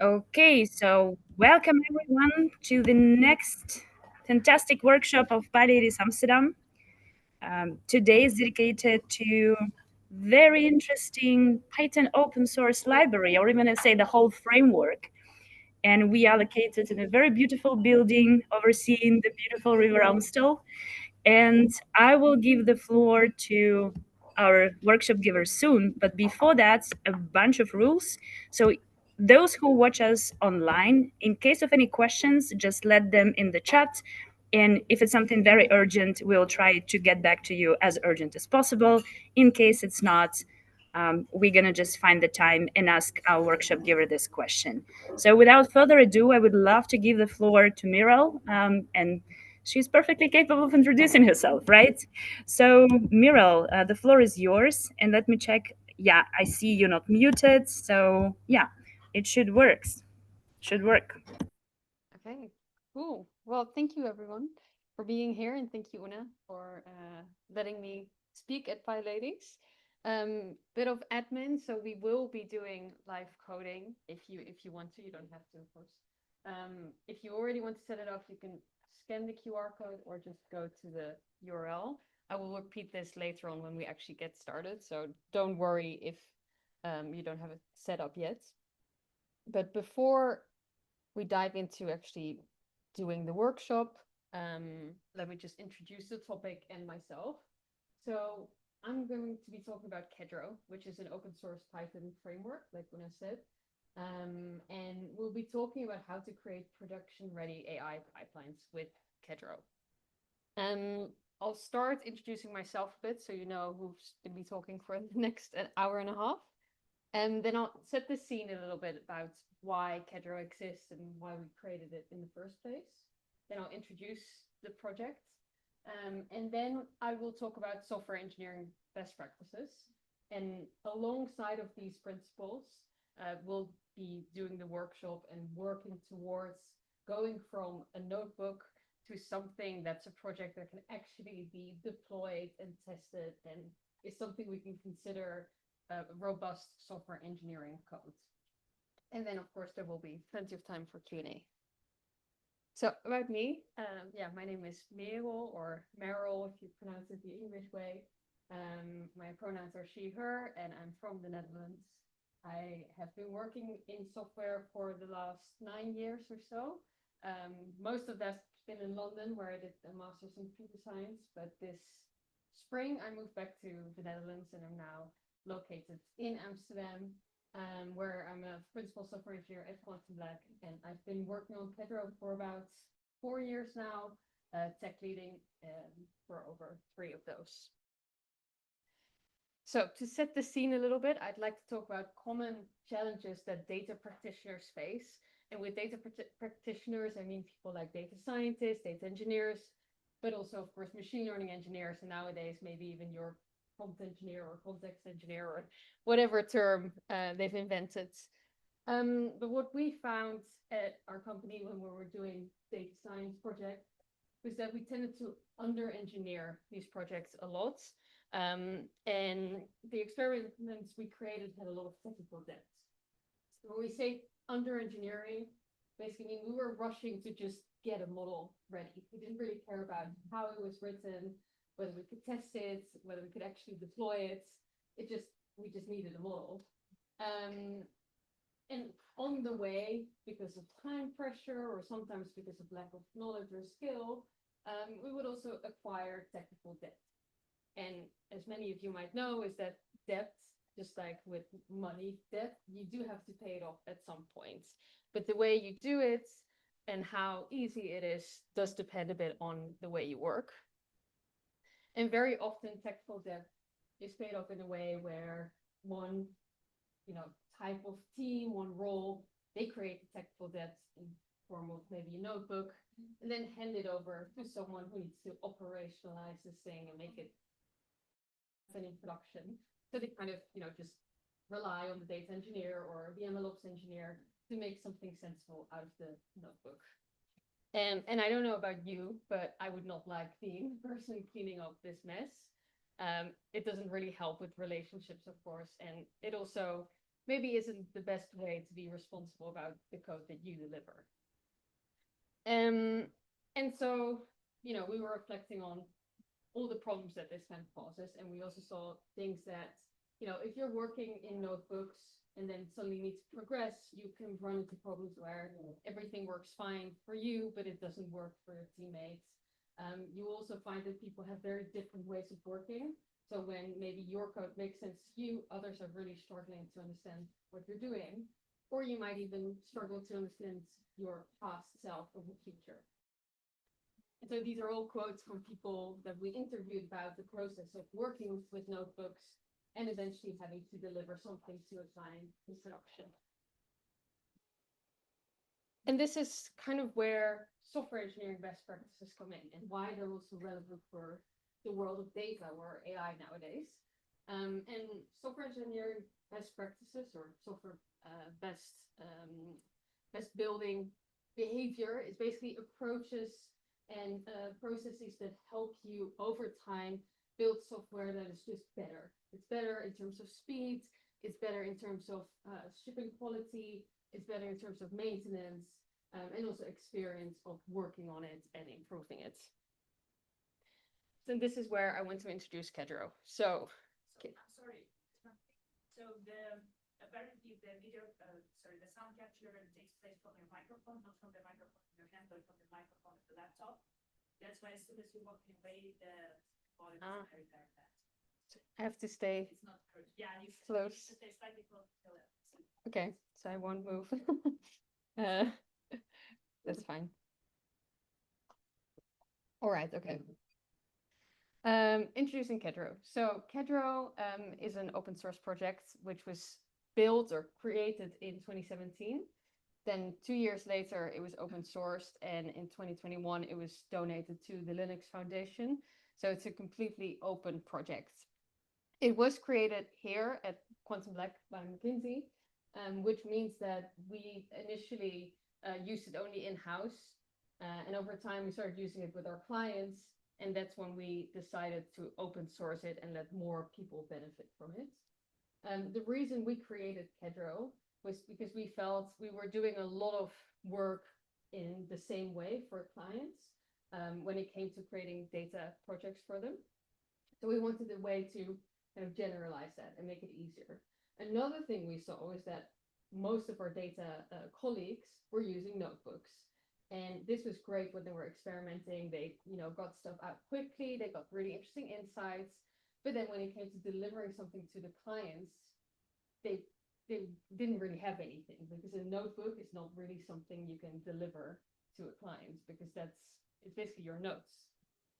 Okay, so welcome everyone to the next fantastic workshop of PyLadies Amsterdam. Today is dedicated to very interesting Python open source library, or even I say the whole framework. And we are located in a very beautiful building overseeing the beautiful River Amstel. And I will give the floor to our workshop giver soon. But before that, a bunch of rules. So those who watch us online, in case of any questions, just let them in the chat. And if it's something very urgent, we'll try to get back to you as urgent as possible. In case it's not, we're going to just find the time and ask our workshop giver this question. So without further ado, I would love to give the floor to Merel, and she's perfectly capable of introducing herself, right? So Merel, the floor is yours, and let me check. Yeah, I see you're not muted, so yeah, it should work. Should work. Okay, cool. Well, thank you everyone for being here, and thank you, Una, for letting me speak at PyLadies. Bit of admin, so we will be doing live coding if you want to. You don't have to, of course. If you already want to set it up, you can scan the QR code or just go to the URL. I will repeat this later on when we actually get started, so don't worry if you don't have it set up yet. But before we dive into actually doing the workshop, let me just introduce the topic and myself. So I'm going to be talking about Kedro, which is an open source Python framework, like Una said. And we'll be talking about how to create production ready AI pipelines with Kedro. I'll start introducing myself a bit so you know who's going to be talking for the next hour and a half. And then I'll set the scene a little bit about why Kedro exists and why we created it in the first place. Then I'll introduce the project. And then I will talk about software engineering best practices. And alongside of these principles, we'll be doing the workshop and working towards going from a notebook to something that's a project that can actually be deployed and tested and is something we can consider robust software engineering code. And then, of course, there will be plenty of time for Q&A. So about me, yeah, my name is Merel, or Merel if you pronounce it the English way. My pronouns are she, her, and I'm from the Netherlands. I have been working in software for the last 9 years or so. Most of that's been in London, where I did a master's in computer science, but this spring I moved back to the Netherlands and I'm now located in Amsterdam, where I'm a principal software engineer at QuantumBlack, and I've been working on Kedro for about 4 years now, tech leading for over 3 of those. So to set the scene a little bit, I'd like to talk about common challenges that data practitioners face. And with data practitioners, I mean people like data scientists, data engineers, but also, of course, machine learning engineers, and nowadays maybe even your prompt engineer or context engineer or whatever term they've invented. But what we found at our company when we were doing data science projects was that we tended to under-engineer these projects a lot. And the experiments we created had a lot of technical debt. So when we say under-engineering, basically we were rushing to just get a model ready. We didn't really care about how it was written, whether we could test it, whether we could actually deploy it. We just needed a model. And on the way, because of time pressure or sometimes because of lack of knowledge or skill, we would also acquire technical debt. And as many of you might know, is that debt, just like with money debt, you do have to pay it off at some point. But the way you do it and how easy it is does depend a bit on the way you work. And very often technical debt is paid off in a way where one, type of team, one role, they create the technical debt in form of maybe a notebook, and then hand it over to someone who needs to operationalize this thing and make it in production. So they kind of, just rely on the data engineer or the MLOps engineer to make something sensible out of the notebook. And I don't know about you, but I would not like being the person cleaning up this mess. It doesn't really help with relationships, of course, and it also maybe isn't the best way to be responsible about the code that you deliver. And so, you know, we were reflecting on all the problems that this kind of causes, and we also saw things that, you know, if you're working in notebooks and then suddenly need to progress, you can run into problems where everything works fine for you, but it doesn't work for your teammates. You also find that people have very different ways of working. So when maybe your code makes sense to you, others are really struggling to understand what you're doing, or you might even struggle to understand your past self or the future. And so these are all quotes from people that we interviewed about the process of working with notebooks and eventually having to deliver something to a client in production. And this is kind of where software engineering best practices come in, and why they're also relevant for the world of data or AI nowadays. And software engineering best practices, or software best building behavior, is basically approaches and processes that help you over time build software that is just better. It's better in terms of speed, it's better in terms of shipping quality, it's better in terms of maintenance, and also experience of working on it and improving it. So this is where I want to introduce Kedro. So sorry. So apparently the video, the sound capture takes place from your microphone, not from the microphone in your hand, but from the microphone of the laptop. That's why as soon as you walk away, the volume is very bad. I have to stay. It's not good. Yeah, you close. Need to stay slightly close to it. Okay, so I won't move. That's fine. All right. Okay. Introducing Kedro. So Kedro is an open source project which was built or created in 2017. Then 2 years later, it was open sourced, and in 2021, it was donated to the Linux Foundation. So it's a completely open project. It was created here at QuantumBlack by McKinsey, which means that we initially used it only in-house. And over time, we started using it with our clients. And that's when we decided to open source it and let more people benefit from it. The reason we created Kedro was because we felt we were doing a lot of work in the same way for clients when it came to creating data projects for them. So we wanted a way to kind of generalize that and make it easier. Another thing we saw was that most of our data colleagues were using notebooks. And this was great when they were experimenting. They, you know, got stuff out quickly. They got really interesting insights. But then when it came to delivering something to the clients, they didn't really have anything, because a notebook is not really something you can deliver to a client, because it's basically your notes.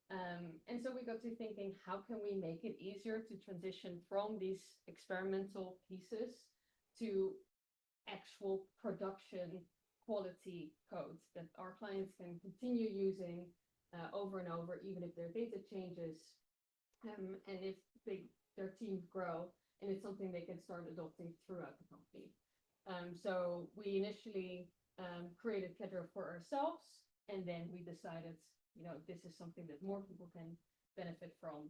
And so we got to thinking, how can we make it easier to transition from these experimental pieces to actual production quality codes that our clients can continue using over and over, even if their data changes, and if their teams grow, and it's something they can start adopting throughout the company. So we initially created Kedro for ourselves, and then we decided, you know, this is something that more people can benefit from.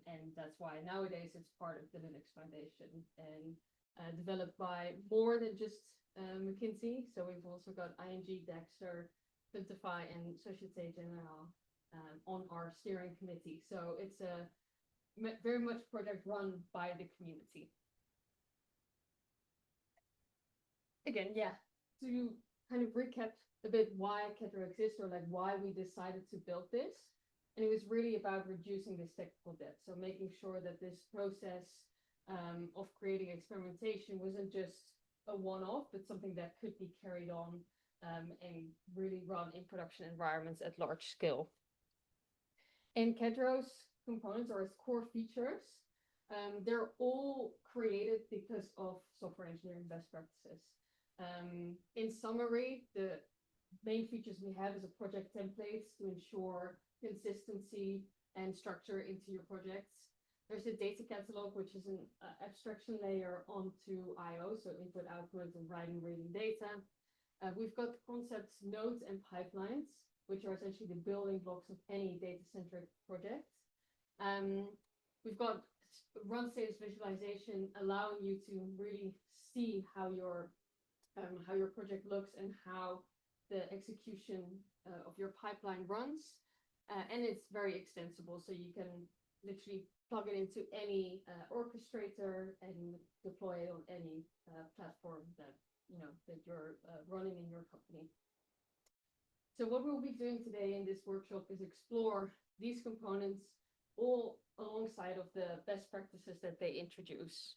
And that's why nowadays it's part of the Linux Foundation and developed by more than just McKinsey. So we've also got ING, Dexter, Quantify, and Société Générale on our steering committee. So it's a very much project run by the community. Again, yeah, to kind of recap a bit why Kedro exists, or like why we decided to build this. And it was really about reducing this technical debt. So making sure that this process of creating experimentation wasn't just a one-off, but something that could be carried on and really run in production environments at large scale. And Kedro's components, or its core features, they're all created because of software engineering best practices. In summary, the main features we have is a project templates to ensure consistency and structure into your projects. There's a data catalog, which is an abstraction layer onto I/O, so input, output, and writing, reading data. We've got concepts, nodes, and pipelines, which are essentially the building blocks of any data-centric project. We've got run status visualization, allowing you to really see how your project looks and how the execution of your pipeline runs. And it's very extensible, so you can literally plug it into any orchestrator and deploy it on any platform that you're running in your company. So what we'll be doing today in this workshop is explore these components all alongside of the best practices that they introduce.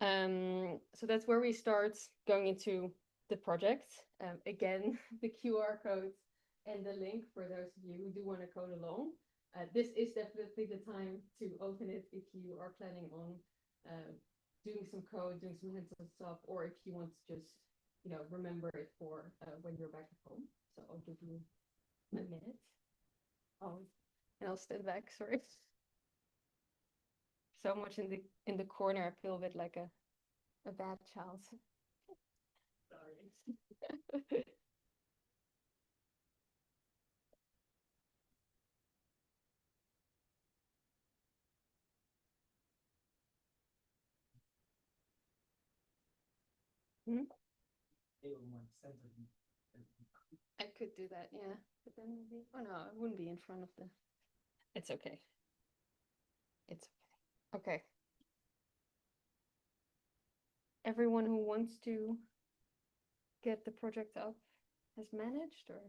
So that's where we start going into the project. Again, the QR code and the link for those of you who do want to code along. This is definitely the time to open it if you are planning on doing some code, doing some hands-on stuff, or if you want to just remember it for when you're back at home. So I'll give you a minute. Oh, and I'll stand back. Sorry. So much in the corner. I feel a bit like a bad child. Sorry. Hmm? I could do that, yeah. But then maybe, oh no, it wouldn't be in front of the. It's okay. It's okay. Okay. Everyone who wants to get the project up has managed, or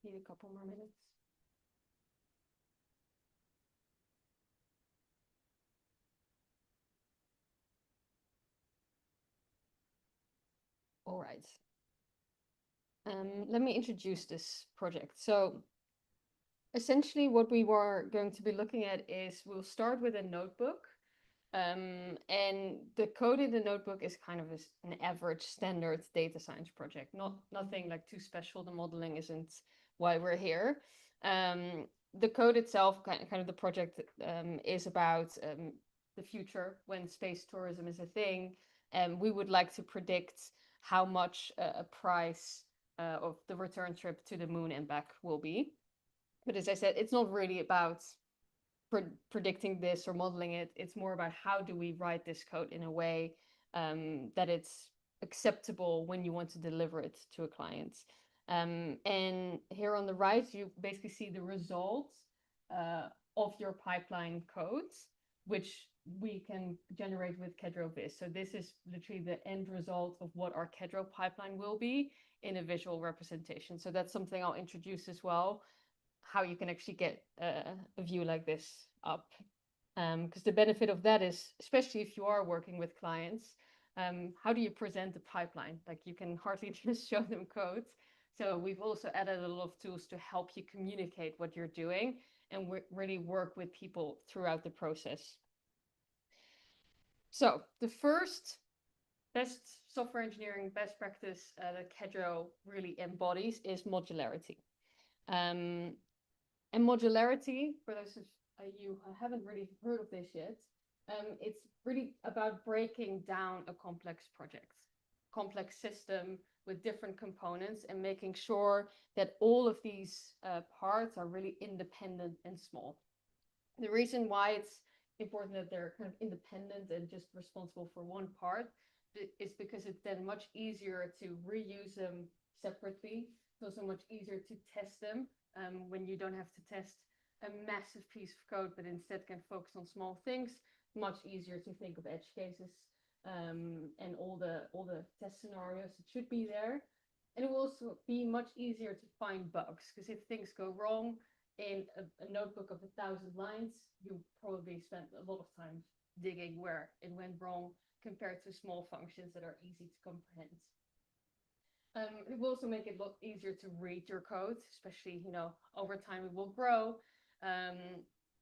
need a couple more minutes? All right. Let me introduce this project. So essentially what we were going to be looking at is we'll start with a notebook. And the code in the notebook is kind of an average standard data science project, nothing like too special. The modeling isn't why we're here. The code itself, kind of the project, is about the future when space tourism is a thing. And we would like to predict how much a price of the return trip to the moon and back will be. But as I said, it's not really about predicting this or modeling it. It's more about how do we write this code in a way that it's acceptable when you want to deliver it to a client. And here on the right, you basically see the results of your pipeline codes, which we can generate with Kedro Viz. So this is literally the end result of what our Kedro pipeline will be in a visual representation. So that's something I'll introduce as well, how you can actually get a view like this up. Because the benefit of that is, especially if you are working with clients, how do you present the pipeline? Like, you can hardly just show them code. So we've also added a lot of tools to help you communicate what you're doing and really work with people throughout the process. So the first best software engineering best practice that Kedro really embodies is modularity. And modularity, for those of you who haven't really heard of this yet, it's really about breaking down a complex project, complex system with different components, and making sure that all of these parts are really independent and small. The reason why it's important that they're kind of independent and just responsible for one part is because it's then much easier to reuse them separately. It's also much easier to test them when you don't have to test a massive piece of code, but instead can focus on small things. Much easier to think of edge cases and all the test scenarios that should be there. And it will also be much easier to find bugs, because if things go wrong in a notebook of 1,000 lines, you probably spent a lot of time digging where it went wrong compared to small functions that are easy to comprehend. It will also make it a lot easier to read your code, especially, over time it will grow.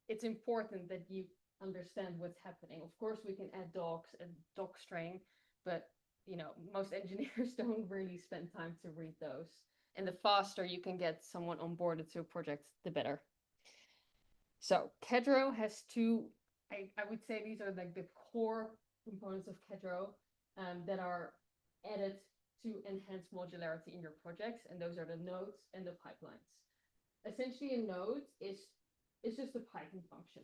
It's important that you understand what's happening. Of course, we can add docs and docstring, but most engineers don't really spend time to read those. And the faster you can get someone onboarded to a project, the better. So Kedro has two, I would say these are like the core components of Kedro that are added to enhance modularity in your projects, and those are the nodes and the pipelines. Essentially, a node is just a Python function.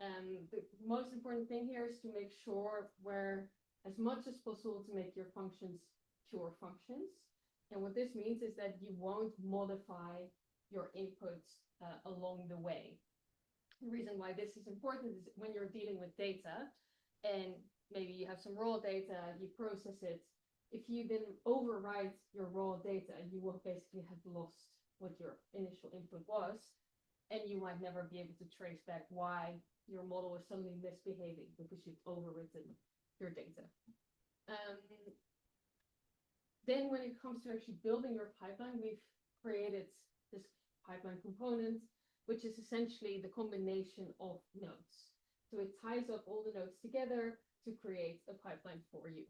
The most important thing here is to make sure where as much as possible to make your functions pure functions. And what this means is that you won't modify your inputs along the way. The reason why this is important is when you're dealing with data and maybe you have some raw data, you process it. If you then overwrite your raw data, you will basically have lost what your initial input was, and you might never be able to trace back why your model is suddenly misbehaving because you've overwritten your data. Then when it comes to actually building your pipeline, we've created this pipeline component, which is essentially the combination of nodes. So it ties up all the nodes together to create a pipeline for you.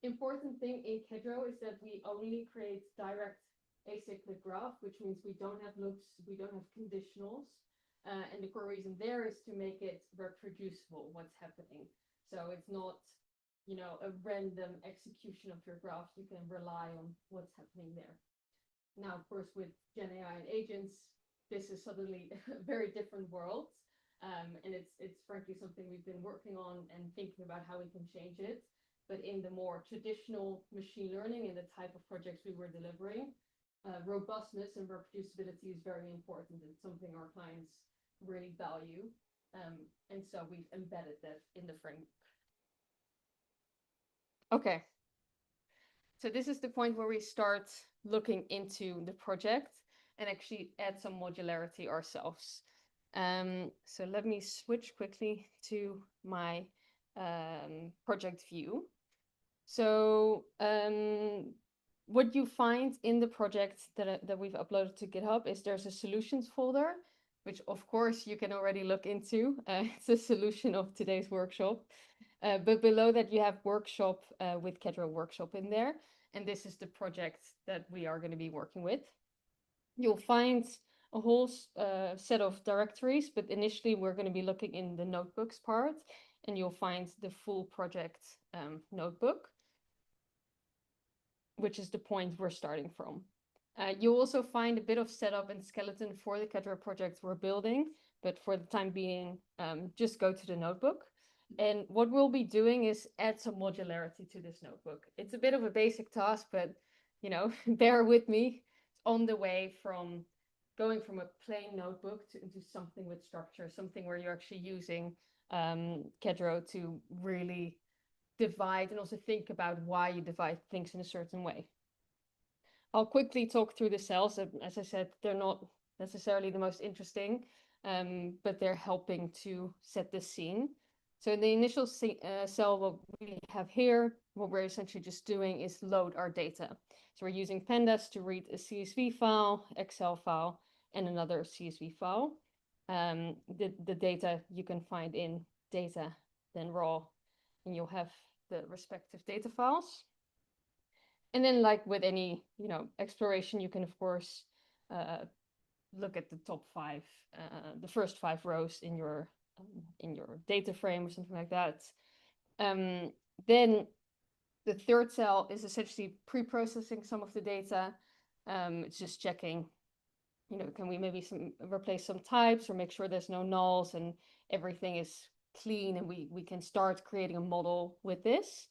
Important thing in Kedro is that we only create direct acyclic graph, which means we don't have loops, we don't have conditionals. And the core reason there is to make it reproducible, what's happening. So it's not, you know, a random execution of your graph. You can rely on what's happening there. Now, of course, with Gen AI and agents, this is suddenly a very different world. And it's frankly something we've been working on and thinking about how we can change it. But in the more traditional machine learning and the type of projects we were delivering, robustness and reproducibility is very important. It's something our clients really value. And so we've embedded that in the framework. Okay. So this is the point where we start looking into the project and actually add some modularity ourselves. So let me switch quickly to my project view. So what you find in the project that we've uploaded to GitHub is there's a solutions folder, which of course you can already look into. It's a solution of today's workshop. But below that you have workshop with Kedro workshop in there. And this is the project that we are going to be working with. You'll find a whole set of directories, but initially we're going to be looking in the notebooks part, and you'll find the full project notebook, which is the point we're starting from. You'll also find a bit of setup and skeleton for the Kedro project we're building, but for the time being, just go to the notebook. And what we'll be doing is add some modularity to this notebook. It's a bit of a basic task, but you know, bear with me. It's on the way from going from a plain notebook into something with structure, something where you're actually using Kedro to really divide and also think about why you divide things in a certain way. I'll quickly talk through the cells. As I said, they're not necessarily the most interesting, but they're helping to set the scene. So in the initial cell, what we have here, what we're essentially just doing is load our data. So we're using pandas to read a CSV file, Excel file, and another CSV file. The data you can find in data, then raw, and you'll have the respective data files. And then like with any, you know, exploration, you can of course look at the top 5, the first 5 rows in your data frame or something like that. Then the third cell is essentially pre-processing some of the data. It's just checking, you know, can we maybe replace some types or make sure there's no nulls and everything is clean, and we can start creating a model with this.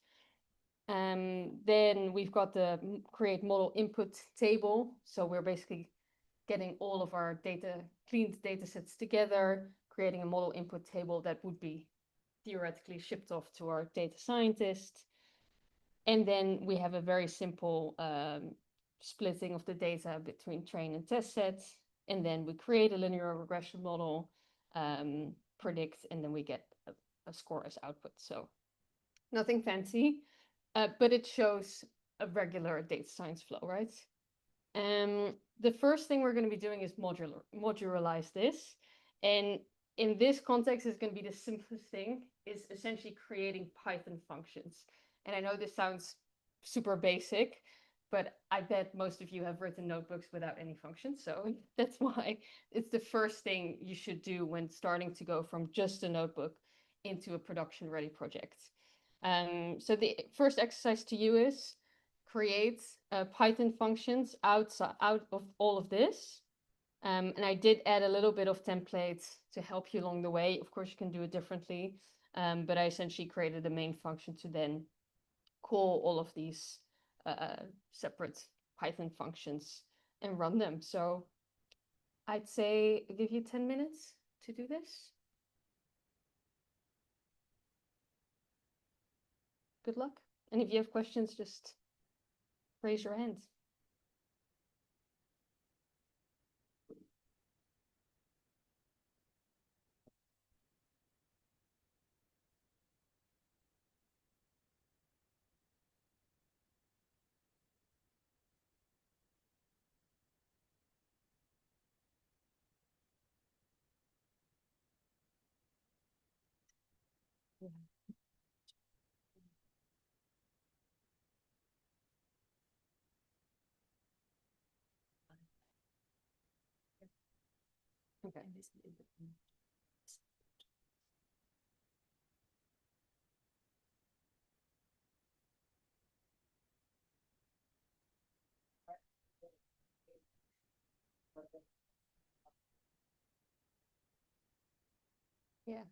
Then we've got the create model input table. So we're basically getting all of our cleaned data sets together, creating a model input table that would be theoretically shipped off to our data scientist. And then we have a very simple splitting of the data between train and test sets. And then we create a linear regression model, predict, and then we get a score as output. So nothing fancy, but it shows a regular data science flow, right? The first thing we're going to be doing is modularize this. And in this context, is going to be the simplest thing, is essentially creating Python functions. And I know this sounds super basic, but I bet most of you have written notebooks without any functions. So that's why it's the first thing you should do when starting to go from just a notebook into a production-ready project. So the first exercise to you is create Python functions out of all of this. And I did add a little bit of templates to help you along the way. Of course, you can do it differently, but I essentially created a main function to then call all of these separate Python functions and run them. So I'd say give you 10 minutes to do this. Good luck. And if you have questions, just raise your hand. Yeah. Okay. Yeah.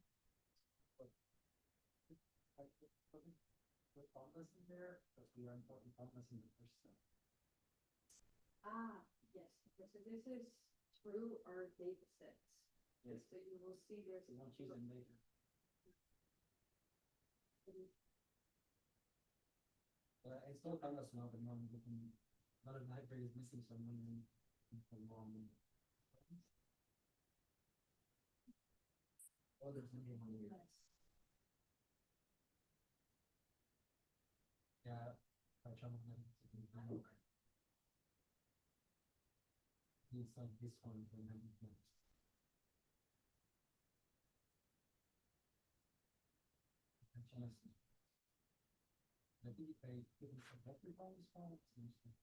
Ah, yes. Okay, so this is through our data sets. Yes. So you will see there's one choose them later. I still found us now, but now I'm looking, a lot of library is missing, so I'm wondering from long. Oh, there's maybe one here. Yeah, I try to find it. It's like this one, and then next. I think if I give it some everybody spot, it seems like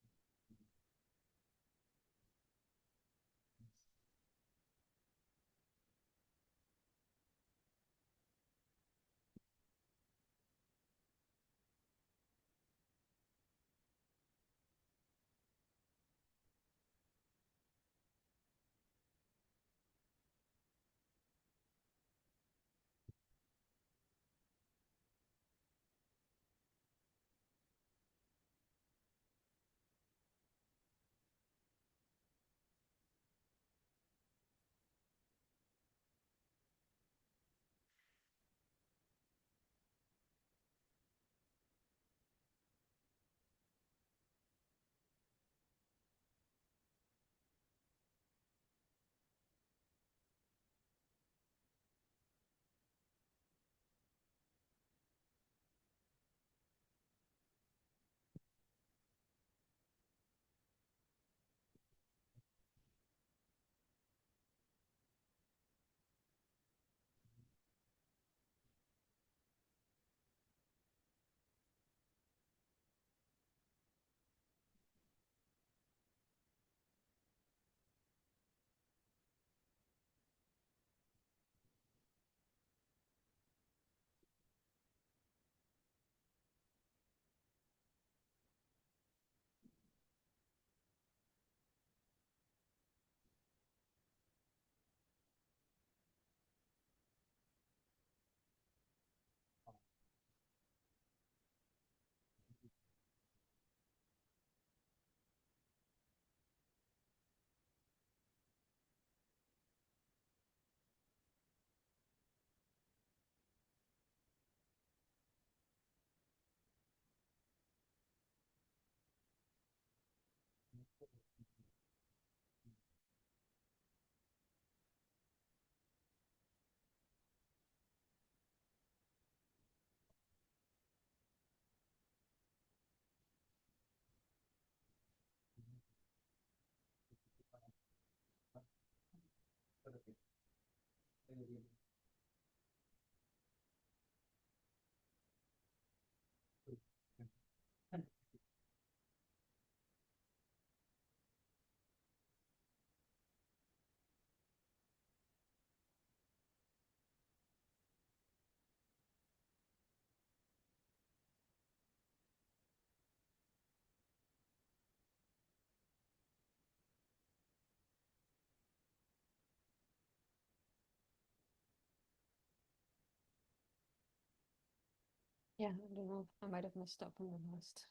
Yeah, I don't know. I might have messed up on the last.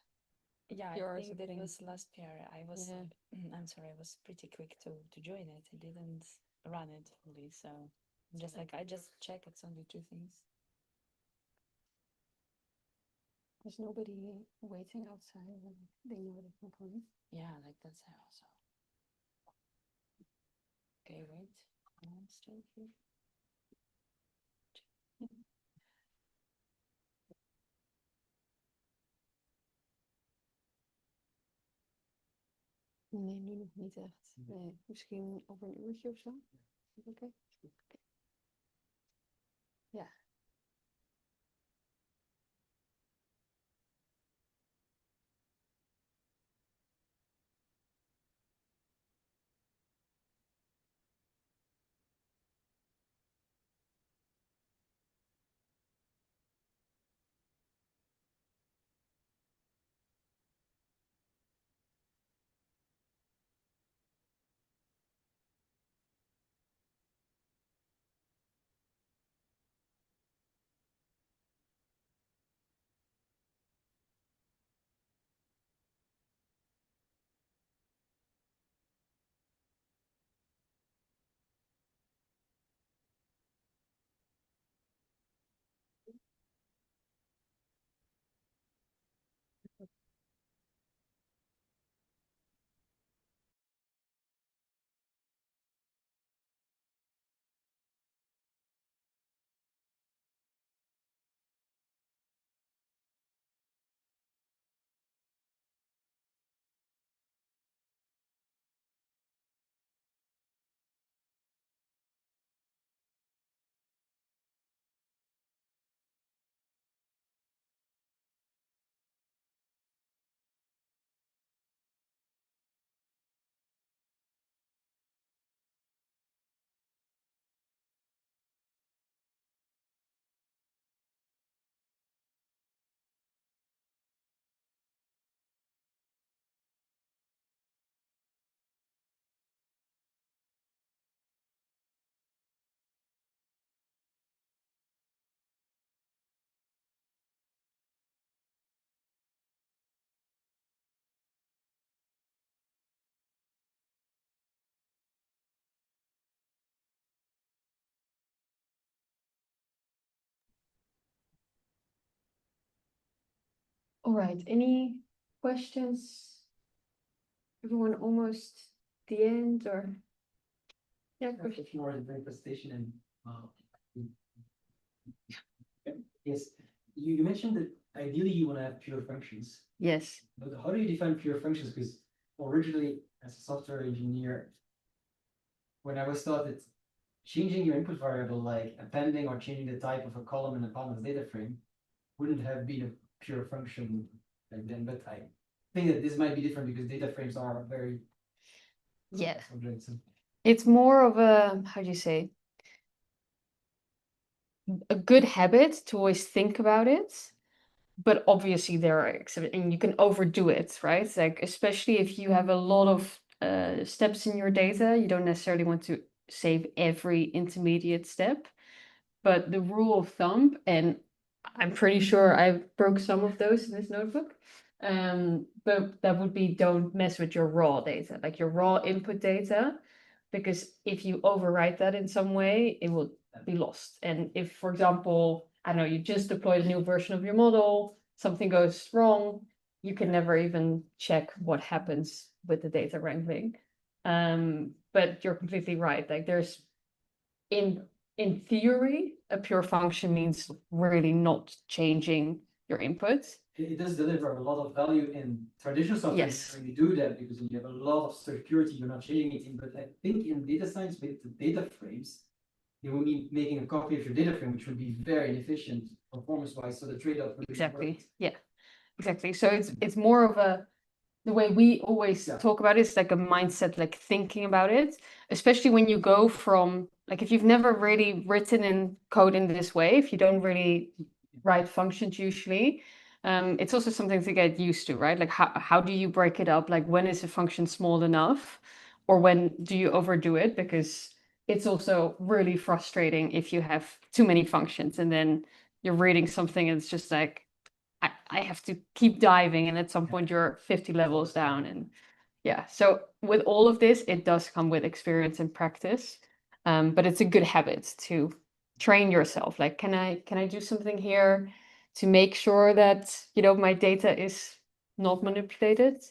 Yeah, Yours, I think I that think. was last pair. I was, Yeah. I'm sorry, I was pretty quick to join it. I didn't run it fully, so I'm just like, I just check it's only two things. There's nobody waiting outside. They know they can come. Yeah, like that's how. So. Okay, wait. I'm still here. Nee, nu nog niet echt. Nee, misschien over een uurtje of zo. Oké. Ja. All right. Any questions? Everyone almost the end or? Yeah, question. If you are in the presentation and yes, you mentioned that ideally you want to have pure functions. Yes. But how do you define pure functions? Because originally, as a software engineer, when I was taught that changing your input variable, like appending or changing the type of a column in a column's data frame, wouldn't have been a pure function back then. But I think that this might be different because data frames are very Yeah. subjects. It's more of a, how do you say, a good habit to always think about it. But obviously there are exceptions, and you can overdo it, right? Like, especially if you have a lot of steps in your data, you don't necessarily want to save every intermediate step. But the rule of thumb, and I'm pretty sure I broke some of those in this notebook, but that would be don't mess with your raw data, like your raw input data, because if you overwrite that in some way, it will be lost. And if, for example, I don't know, you just deployed a new version of your model, something goes wrong, you can never even check what happens with the data wrangling. But you're completely right. Like there's in theory, a pure function means really not changing your input. It does deliver a lot of value in traditional software. Yes. When you do that because you have a lot of security, you're not changing anything. But I think in data science with the data frames, you will be making a copy of your data frame, which would be very inefficient performance-wise. So the trade-off would be Exactly. worth it. Yeah, exactly. So it's more of a, the way we always talk about it is like a mindset, like thinking about it, especially when you go from, like, if you've never really written in code in this way, if you don't really write functions usually, it's also something to get used to, right? Like how do you break it up? Like when is a function small enough, or when do you overdo it? Because it's also really frustrating if you have too many functions and then you're reading something and it's just like I have to keep diving, and at some point you're 50 levels down. And yeah, so with all of this, it does come with experience and practice. But it's a good habit to train yourself. Like, can I do something here to make sure that, you know, my data is not manipulated?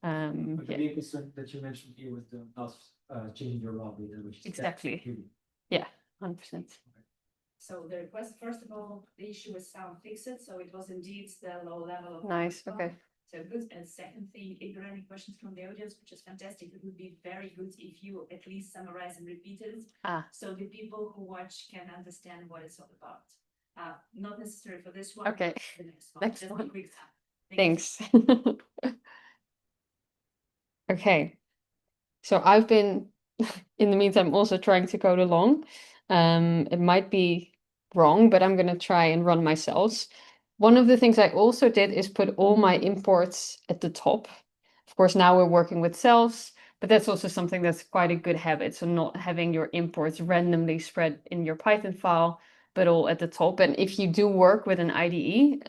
But the Yeah, main concern that you mentioned here was the not changing your raw data, which is exactly. really. Yeah, 100%. So the request, first of all, the issue was sound fixed, so it was indeed the low level of. Nice. Okay. So good. And second thing, if there are any questions from the audience, which is fantastic, it would be very good if you at least summarize and repeat it, so the people who watch can understand what it's all about. Not necessary for this one. Okay. But the next one. Next Just a one. quick time. Thanks. Okay. So I've been, in the meantime, also trying to code along. It might be wrong, but I'm going to try and run my cells. One of the things I also did is put all my imports at the top. Of course, now we're working with cells, but that's also something that's quite a good habit. So not having your imports randomly spread in your Python file, but all at the top. And if you do work with an IDE,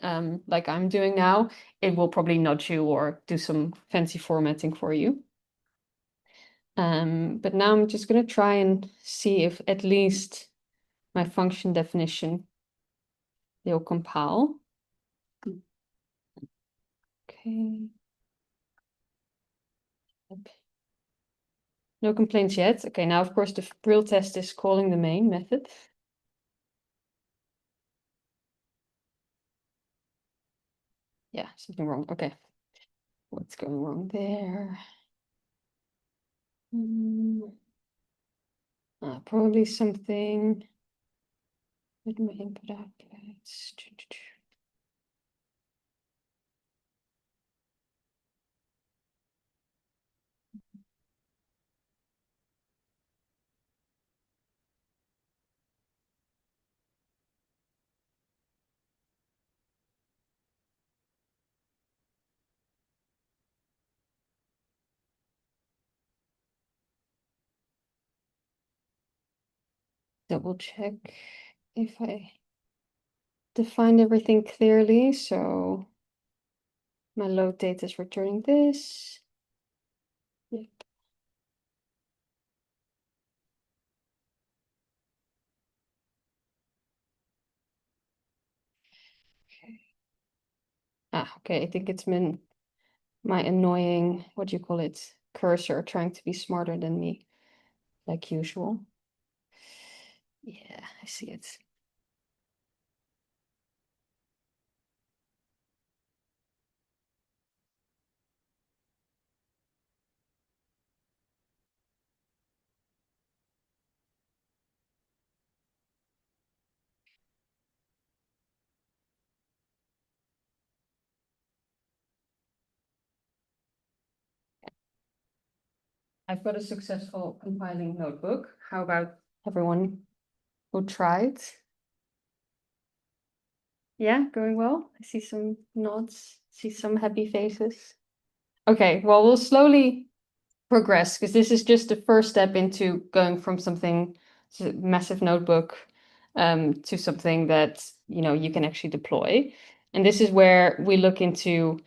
like I'm doing now, it will probably nudge you or do some fancy formatting for you. But now I'm just going to try and see if at least my function definition will compile. Okay. No complaints yet. Okay, now of course the Brill test is calling the main method. Yeah, something wrong. Okay. What's going wrong there? Probably something with my input outputs. Double check if I defined everything clearly. So my load data is returning this. Yep. Okay. Okay, I think it's been my annoying, what do you call it, cursor trying to be smarter than me, like usual. Yeah, I see it. I've got a successful compiling notebook. How about everyone who tried? Yeah, going well. I see some nods, see some happy faces. Okay, well, we'll slowly progress because this is just the first step into going from something massive notebook to something that, you know, you can actually deploy. And this is where we look into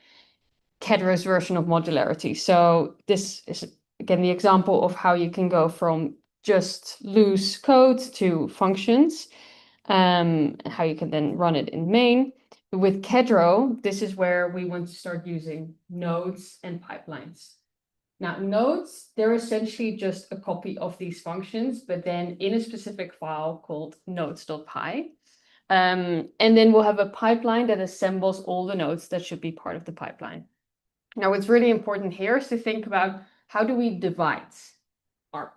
Kedro's version of modularity. So this is again the example of how you can go from just loose code to functions, how you can then run it in main. With Kedro, this is where we want to start using nodes and pipelines. Now, nodes, they're essentially just a copy of these functions, but then in a specific file called nodes.py. And then we'll have a pipeline that assembles all the nodes that should be part of the pipeline. Now, what's really important here is to think about how do we divide our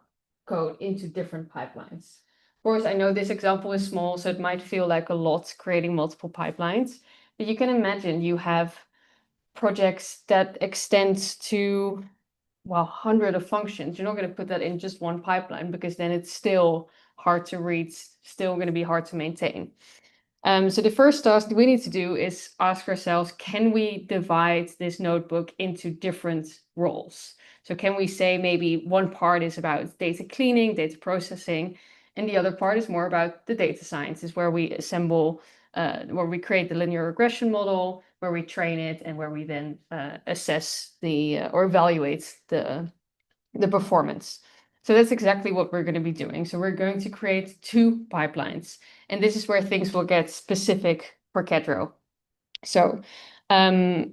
code into different pipelines. Of course, I know this example is small, so it might feel like a lot creating multiple pipelines, but you can imagine you have projects that extend to, well, 100 of functions. You're not going to put that in just one pipeline because then it's still hard to read, still going to be hard to maintain. So the first task we need to do is ask ourselves, can we divide this notebook into different roles? So can we say maybe one part is about data cleaning, data processing, and the other part is more about the data science, is where we assemble where we create the linear regression model, where we train it, and where we then assess or evaluate the performance. So that's exactly what we're going to be doing. So we're going to create 2 pipelines, and this is where things will get specific for Kedro. So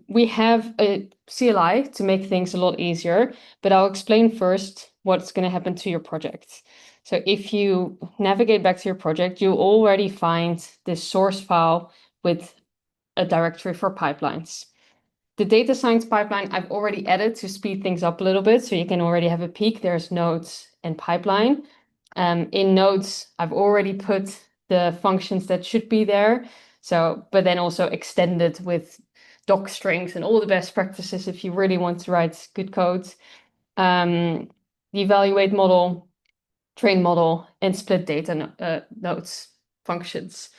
we have a CLI to make things a lot easier, but I'll explain first what's going to happen to your project. So if you navigate back to your project, you already find this source file with a directory for pipelines. The data science pipeline I've already added to speed things up a little bit, so you can already have a peek. There's nodes and pipeline. In nodes, I've already put the functions that should be there. So, but then also extended with doc strings and all the best practices if you really want to write good code. The evaluate model, train model, and split data nodes functions.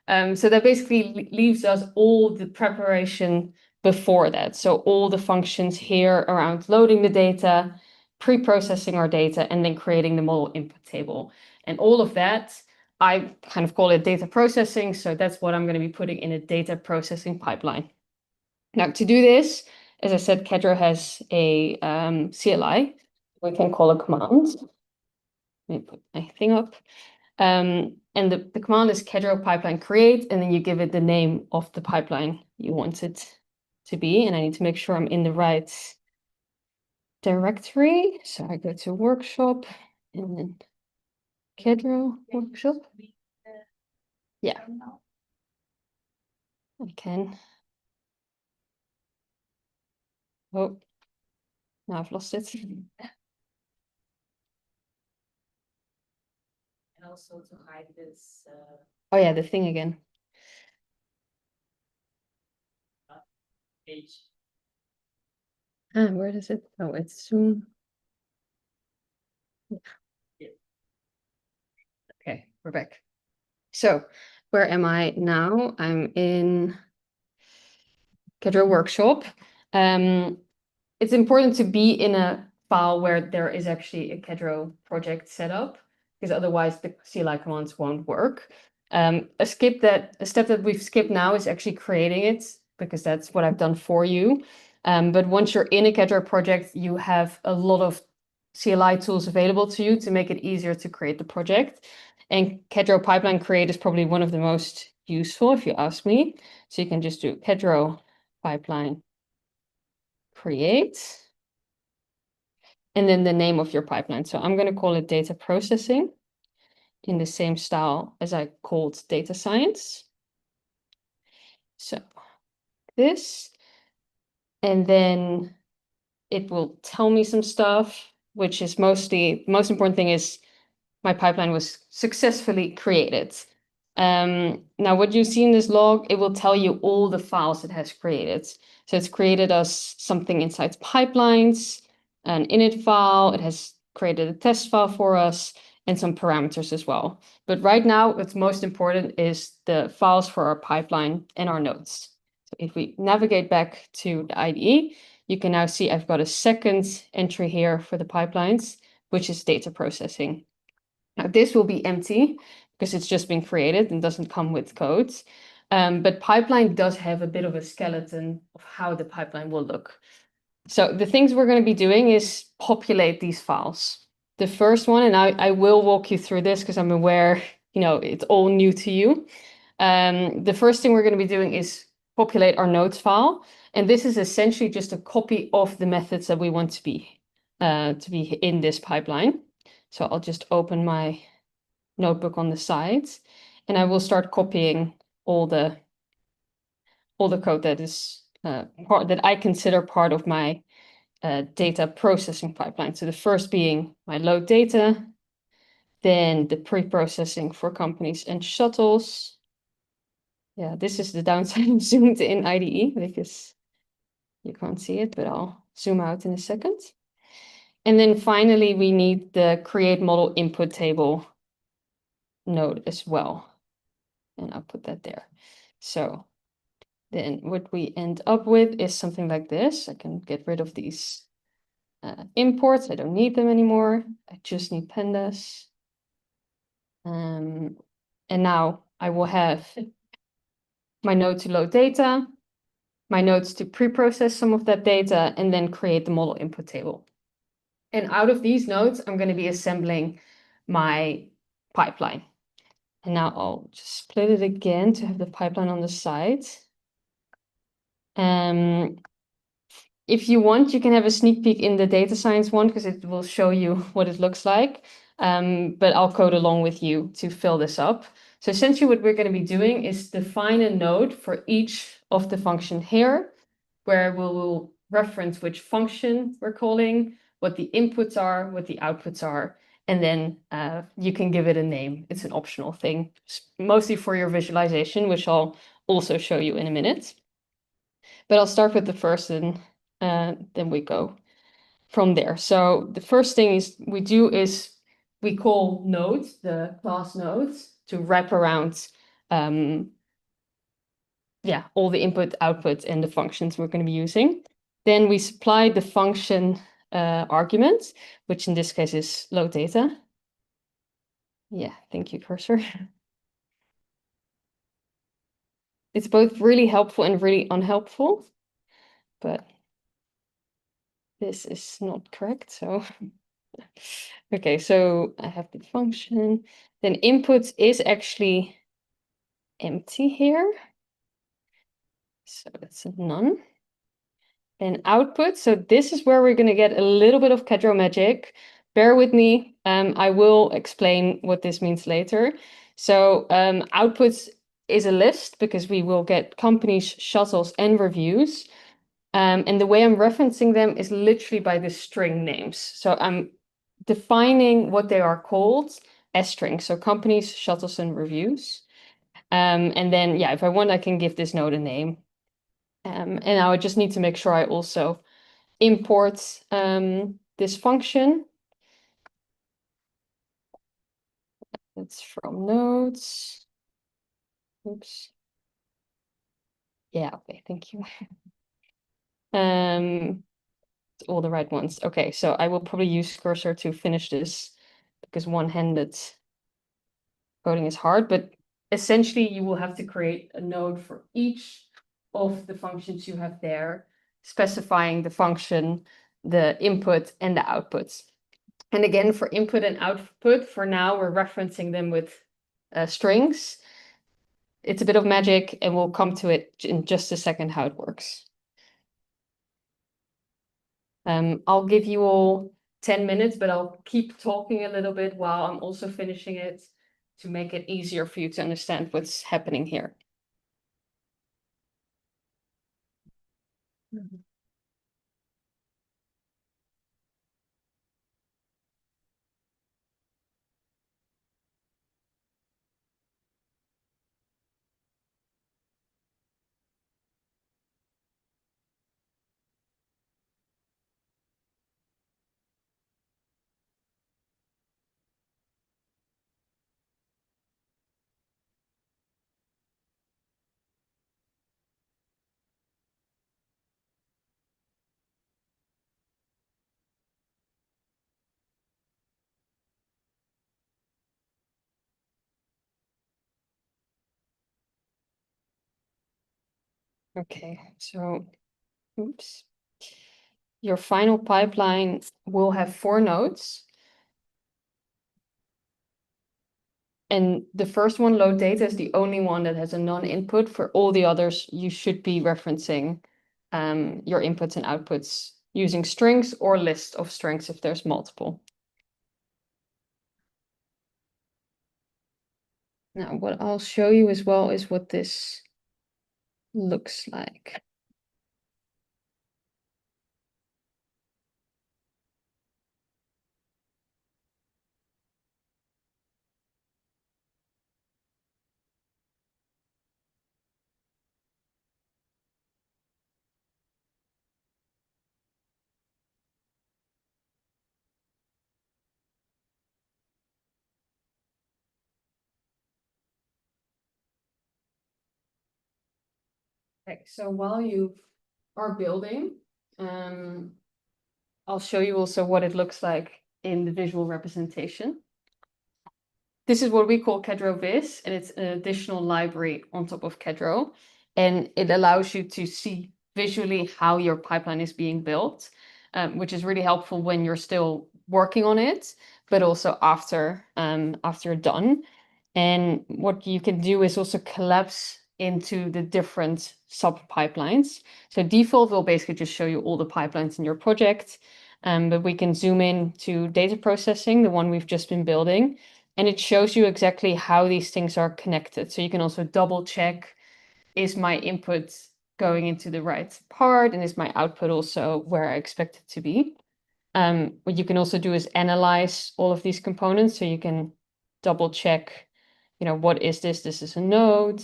So that basically leaves us all the preparation before that. So all the functions here around loading the data, pre-processing our data, and then creating the model input table. And all of that, I kind of call it data processing. So that's what I'm going to be putting in a data processing pipeline. Now, to do this, as I said, Kedro has a CLI. We can call a command. Let me put my thing up. And the command is Kedro pipeline create, and then you give it the name of the pipeline you want it to be. And I need to make sure I'm in the right directory. So I go to workshop and then Kedro workshop. Yeah, I can. Oh, now I've lost it. And also to hide this Oh yeah, the thing again. page. Where is it? Oh, it's Zoom. Okay, we're back. So where am I now? I'm in Kedro workshop. It's important to be in a file where there is actually a Kedro project set up, because otherwise the CLI commands won't work. A step that we've skipped now is actually creating it, because that's what I've done for you. But once you're in a Kedro project, you have a lot of CLI tools available to you to make it easier to create the project. And Kedro pipeline create is probably one of the most useful, if you ask me. So you can just do Kedro pipeline create, and then the name of your pipeline. So I'm going to call it data processing in the same style as I called data science. So this, and then it will tell me some stuff, which is mostly, the most important thing is my pipeline was successfully created. Now what you see in this log, it will tell you all the files it has created. So it's created us something inside pipelines, an init file, it has created a test file for us, and some parameters as well. But right now, what's most important is the files for our pipeline and our nodes. So if we navigate back to the IDE, you can now see I've got a second entry here for the pipelines, which is data processing. Now this will be empty because it's just been created and doesn't come with codes. But pipeline does have a bit of a skeleton of how the pipeline will look. So the things we're going to be doing is populate these files. The first one, and I will walk you through this because I'm aware, it's all new to you. The first thing we're going to be doing is populate our nodes file. And this is essentially just a copy of the methods that we want to be in this pipeline. So I'll just open my notebook on the sides, and I will start copying all the code that is that I consider part of my data processing pipeline. So the first being my load data, then the pre-processing for companies and shuttles. Yeah, this is the downside of zoomed in IDE because you can't see it, but I'll zoom out in a second. And then finally, we need the create model input table node as well. And I'll put that there. So then what we end up with is something like this. I can get rid of these imports. I don't need them anymore. I just need pandas. And now I will have my node to load data, my nodes to pre-process some of that data, and then create the model input table. And out of these nodes, I'm going to be assembling my pipeline. And now I'll just split it again to have the pipeline on the side. If you want, you can have a sneak peek in the data science one because it will show you what it looks like. But I'll code along with you to fill this up. So essentially what we're going to be doing is define a node for each of the function here, where we'll reference which function we're calling, what the inputs are, what the outputs are, and then you can give it a name. It's an optional thing, mostly for your visualization, which I'll also show you in a minute. But I'll start with the first and then we go from there. So the first thing we do is we call nodes, the class nodes, to wrap around all the input, output, and the functions we're going to be using. Then we supply the function argument, which in this case is load data. Yeah, thank you, cursor. It's both really helpful and really unhelpful, but this is not correct, so okay, so I have the function, then input is actually empty here, so that's a none. And output, so this is where we're going to get a little bit of Kedro magic. Bear with me, I will explain what this means later. So outputs is a list because we will get companies, shuttles, and reviews. And the way I'm referencing them is literally by the string names. So I'm defining what they are called as strings. So companies, shuttles, and reviews. And then, yeah, if I want, I can give this node a name. And now I just need to make sure I also import this function. It's from nodes. Oops. Yeah, okay, thank you. All the right ones. Okay, so I will probably use cursor to finish this because one-handed coding is hard, but essentially you will have to create a node for each of the functions you have there, specifying the function, the input, and the outputs. And again, for input and output, for now, we're referencing them with strings. It's a bit of magic, and we'll come to it in just a second how it works. I'll give you all 10 minutes, but I'll keep talking a little bit while I'm also finishing it to make it easier for you to understand what's happening here. Okay, so, oops. Your final pipeline will have 4 nodes. And the first one, load data, is the only one that has a non-input. For all the others, you should be referencing your inputs and outputs using strings or list of strings if there's multiple. Now, what I'll show you as well is what this looks like. Okay, so while you are building, I'll show you also what it looks like in the visual representation. this is what we call Kedro Viz, and it's an additional library on top of Kedro. And it allows you to see visually how your pipeline is being built, which is really helpful when you're still working on it, but also after you're done. And what you can do is also collapse into the different sub pipelines. So default will basically just show you all the pipelines in your project, but we can zoom in to data processing, the one we've just been building, and it shows you exactly how these things are connected. So you can also double check, is my input going into the right part, and is my output also where I expect it to be? What you can also do is analyze all of these components, so you can double check, what is this? This is a node.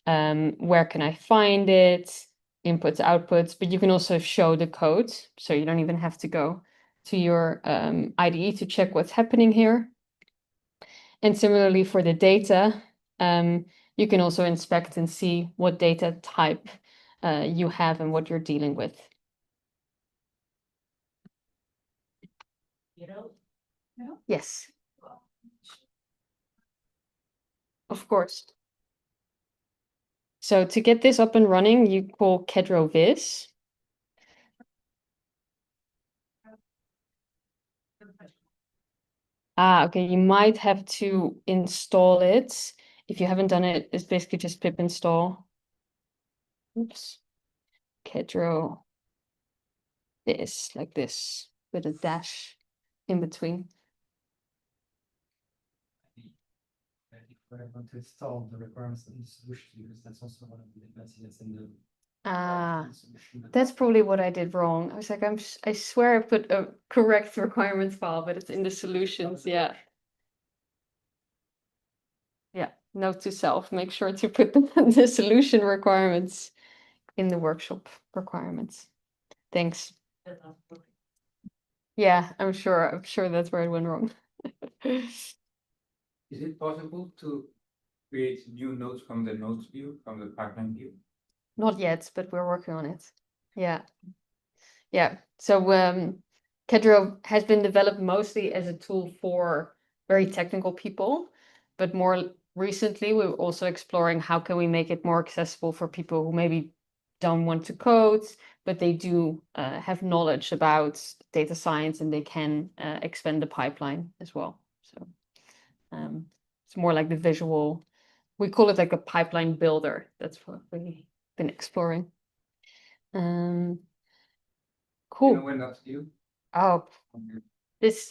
Where can I find it? Inputs, outputs, but you can also show the code, so you don't even have to go to your IDE to check what's happening here. And similarly for the data, you can also inspect and see what data type you have and what you're dealing with. Yes. Of course. So to get this up and running, you call Kedro Viz. Okay, you might have to install it. If you haven't done it, it's basically just pip install. Oops. Kedro Viz, like this, with a dash in between. I want to install the requirements in the solution, because that's also one of the dependencies that's in the solution. That's probably what I did wrong. I was like, I swear I put a correct requirements file, but it's in the solutions. Yeah. Yeah. Note to self, make sure to put the solution requirements in the workshop requirements. Thanks. Yeah, I'm sure that's where it went wrong. Is it possible to create new nodes from the nodes view, from the pipeline view? Not yet, but we're working on it. Yeah. Yeah. So Kedro has been developed mostly as a tool for very technical people, but more recently we're also exploring how can we make it more accessible for people who maybe don't want to code, but they do have knowledge about data science, and they can expand the pipeline as well. So it's more like the visual. We call it like a pipeline builder. That's what we've been exploring. Cool. You know when that's due? Oh,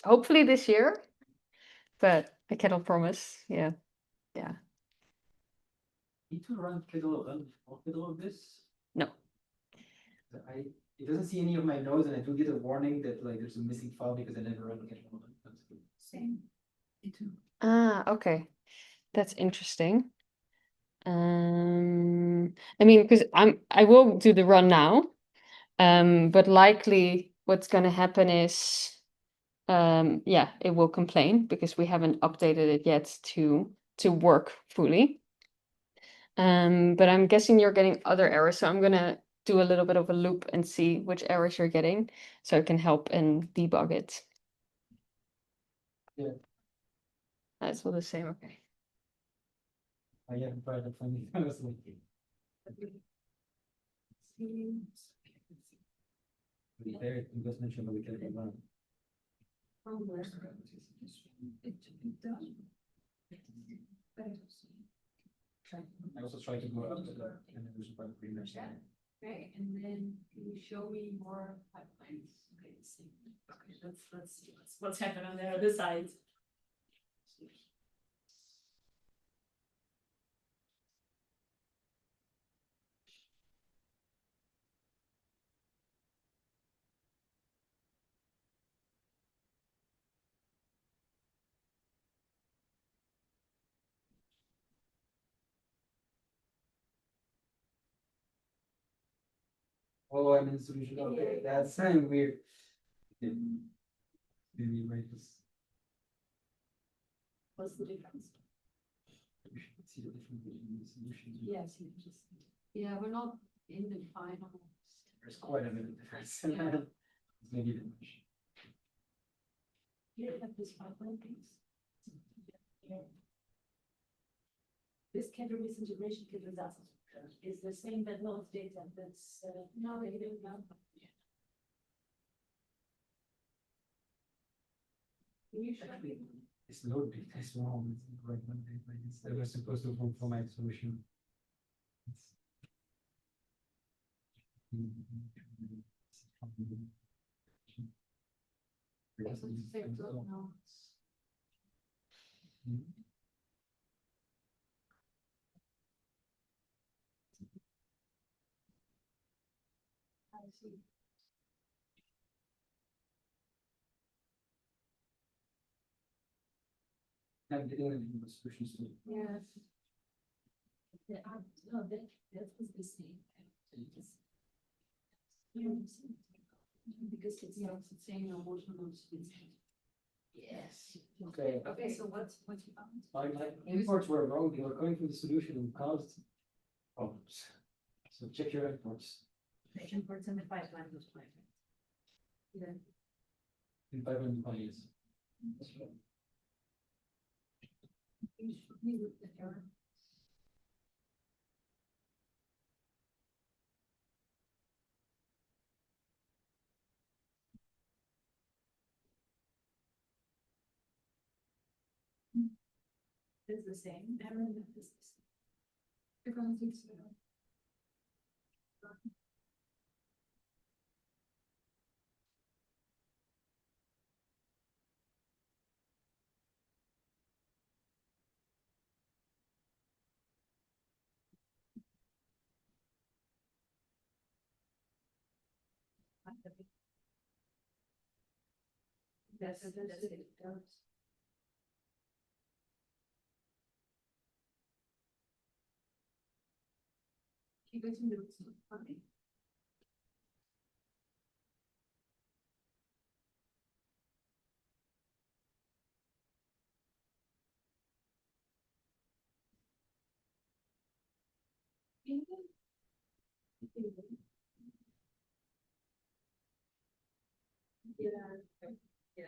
hopefully this year, but I cannot promise. Yeah. Need to run Kedro of this? No. It doesn't see any of my nodes, and I do get a warning that like there's a missing file because I never run Kedro. Same. Me too. Okay. That's interesting. I mean, because I will do the run now. But likely what's gonna happen is it will complain because we haven't updated it yet to work fully. But I'm guessing you're getting other errors, so I'm gonna do a little bit of a loop and see which errors you're getting, so I can help and debug it. Yeah. That's all the same. Okay. I haven't tried that for me. I was like, there it was mentioned that we can run. I also tried to go up to the and it was quite pretty much. Okay, and then can you show me more pipelines? Okay, let's see. Okay, let's see what's happening on the other side. Oh, I'm in the solution. Okay, that's weird. Anyway, What's the difference? we should see the difference between the solutions. Yes, you just, yeah, we're not in the final. There's quite a bit of difference. Yeah. It's maybe a bit much. Here, have this pipeline piece. Yeah. this Kedro integration Kedro data is the same that loads data that's no, they don't know. It's load data is wrong. It's incorrect when they were supposed to format solution. I see. I'm getting the solutions to Yes. Yeah, no, that was the same. Because it's not the same emotional. Yes. Okay. Okay, so what you found? My imports were wrong. They were coming from the solution and caused problems. So check your imports. The imports in the pipeline was fine. Yeah. In 500 values. You should be with the error. It's the same error that is the same. You're going to see. That's it. Keep it in the funny. Yeah. Yeah.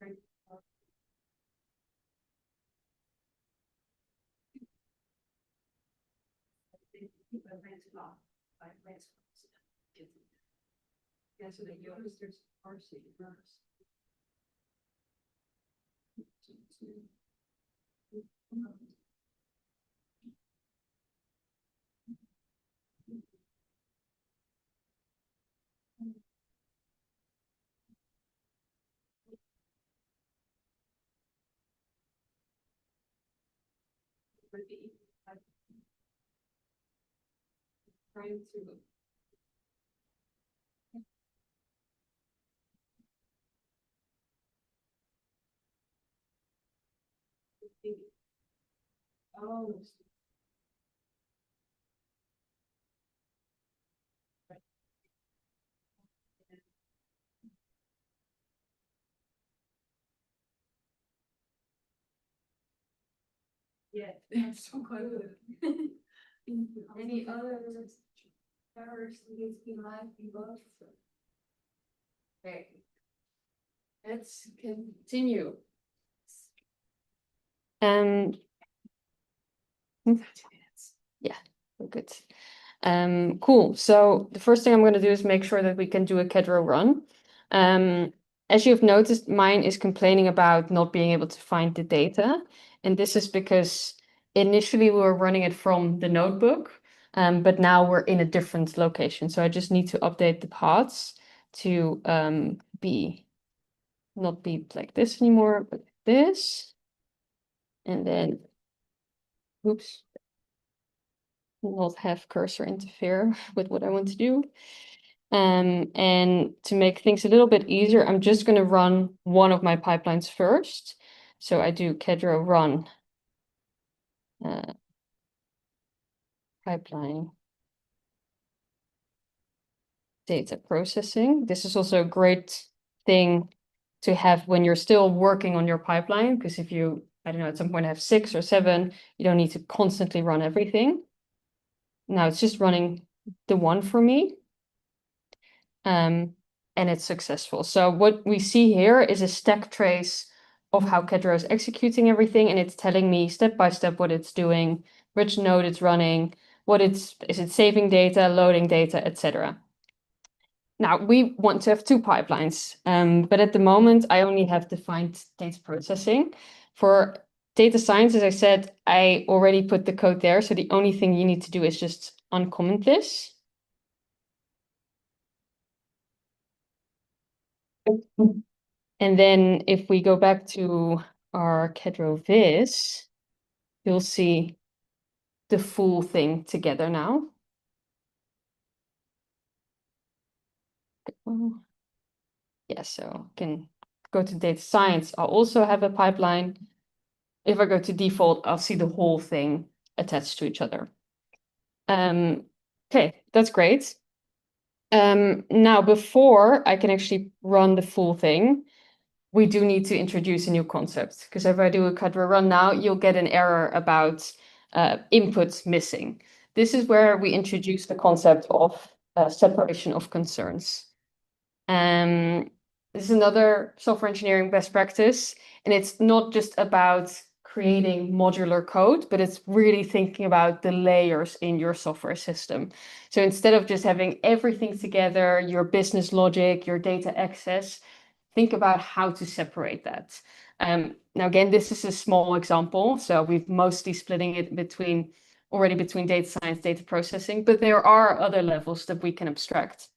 Right. Keep a range off by range. Yeah, so that you understand RC verbs. Trying to. Oh. Yeah, that's so good. Any other errors needs to be live debug? Okay. Let's continue. Yeah, we're good. Cool. So the first thing I'm going to do is make sure that we can do a Kedro run. As you've noticed, mine is complaining about not being able to find the data. And this is because initially we were running it from the notebook, but now we're in a different location. So I just need to update the paths to not be like this anymore, but like this. And then, oops, not have cursor interfere with what I want to do. And to make things a little bit easier, I'm just going to run one of my pipelines first. So I do Kedro run pipeline data processing. This is also a great thing to have when you're still working on your pipeline, because if you, I don't know, at some point have 6 or 7, you don't need to constantly run everything. Now it's just running the one for me. and it's successful. So what we see here is a stack trace of how Kedro is executing everything, and it's telling me step by step what it's doing, which node it's running, is it saving data, loading data, etc. Now we want to have two pipelines, but at the moment I only have defined data processing. For data science, as I said, I already put the code there, so the only thing you need to do is just uncomment this. And then if we go back to our Kedro Viz, you'll see the full thing together now. Yeah, so I can go to data science. I'll also have a pipeline. If I go to default, I'll see the whole thing attached to each other. Okay, that's great. Now, before I can actually run the full thing, we do need to introduce a new concept, because if I do a Kedro run now, you'll get an error about inputs missing. This is where we introduce the concept of separation of concerns. This is another software engineering best practice, and it's not just about creating modular code, but it's really thinking about the layers in your software system. So instead of just having everything together, your business logic, your data access, think about how to separate that. Now, again, this is a small example, so we've mostly splitting it between data science, data processing, but there are other levels that we can abstract.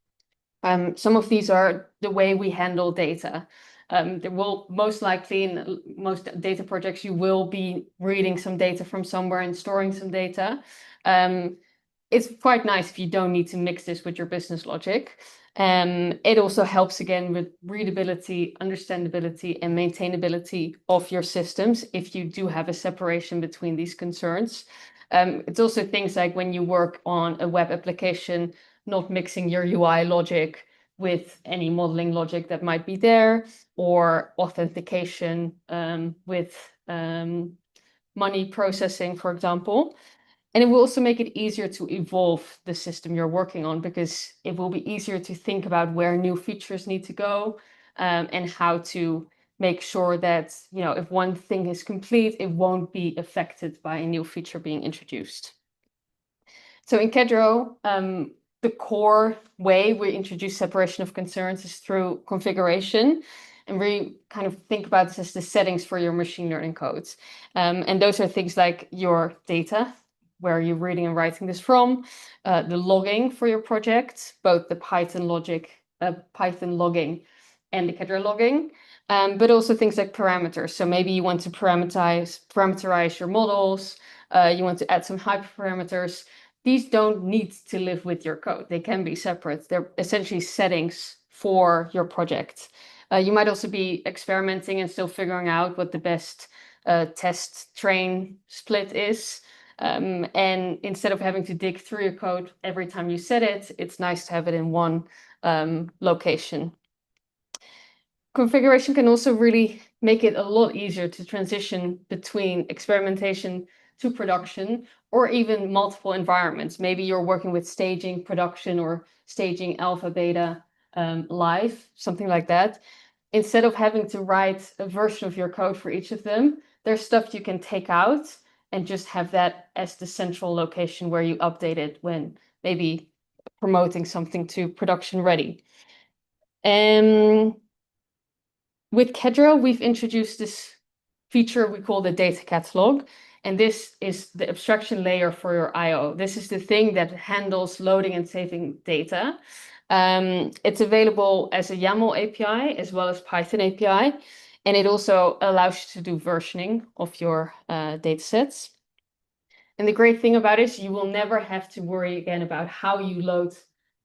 Some of these are the way we handle data. There will most likely, in most data projects, you will be reading some data from somewhere and storing some data. It's quite nice if you don't need to mix this with your business logic. It also helps, again, with readability, understandability, and maintainability of your systems if you do have a separation between these concerns. It's also things like when you work on a web application, not mixing your UI logic with any modeling logic that might be there, or authentication with money processing, for example. And it will also make it easier to evolve the system you're working on, because it will be easier to think about where new features need to go, and how to make sure that, if one thing is complete, it won't be affected by a new feature being introduced. So in Kedro, the core way we introduce separation of concerns is through configuration. And we kind of think about this as the settings for your machine learning codes. And those are things like your data, where you're reading and writing this from, the logging for your project, both the Python logging and the Kedro logging, but also things like parameters. So maybe you want to parameterize your models, you want to add some hyperparameters. These don't need to live with your code. They can be separate. They're essentially settings for your project. You might also be experimenting and still figuring out what the best test train split is. And instead of having to dig through your code every time you set it, it's nice to have it in one location. Configuration can also really make it a lot easier to transition between experimentation to production, or even multiple environments. Maybe you're working with staging, production, or staging alpha, beta, live, something like that. Instead of having to write a version of your code for each of them, there's stuff you can take out and just have that as the central location where you update it when maybe promoting something to production ready. With Kedro, we've introduced this feature we call the data catalog, and this is the abstraction layer for your I/O. This is the thing that handles loading and saving data. It's available as a YAML API as well as Python API, and it also allows you to do versioning of your data sets. And the great thing about it is you will never have to worry again about how you load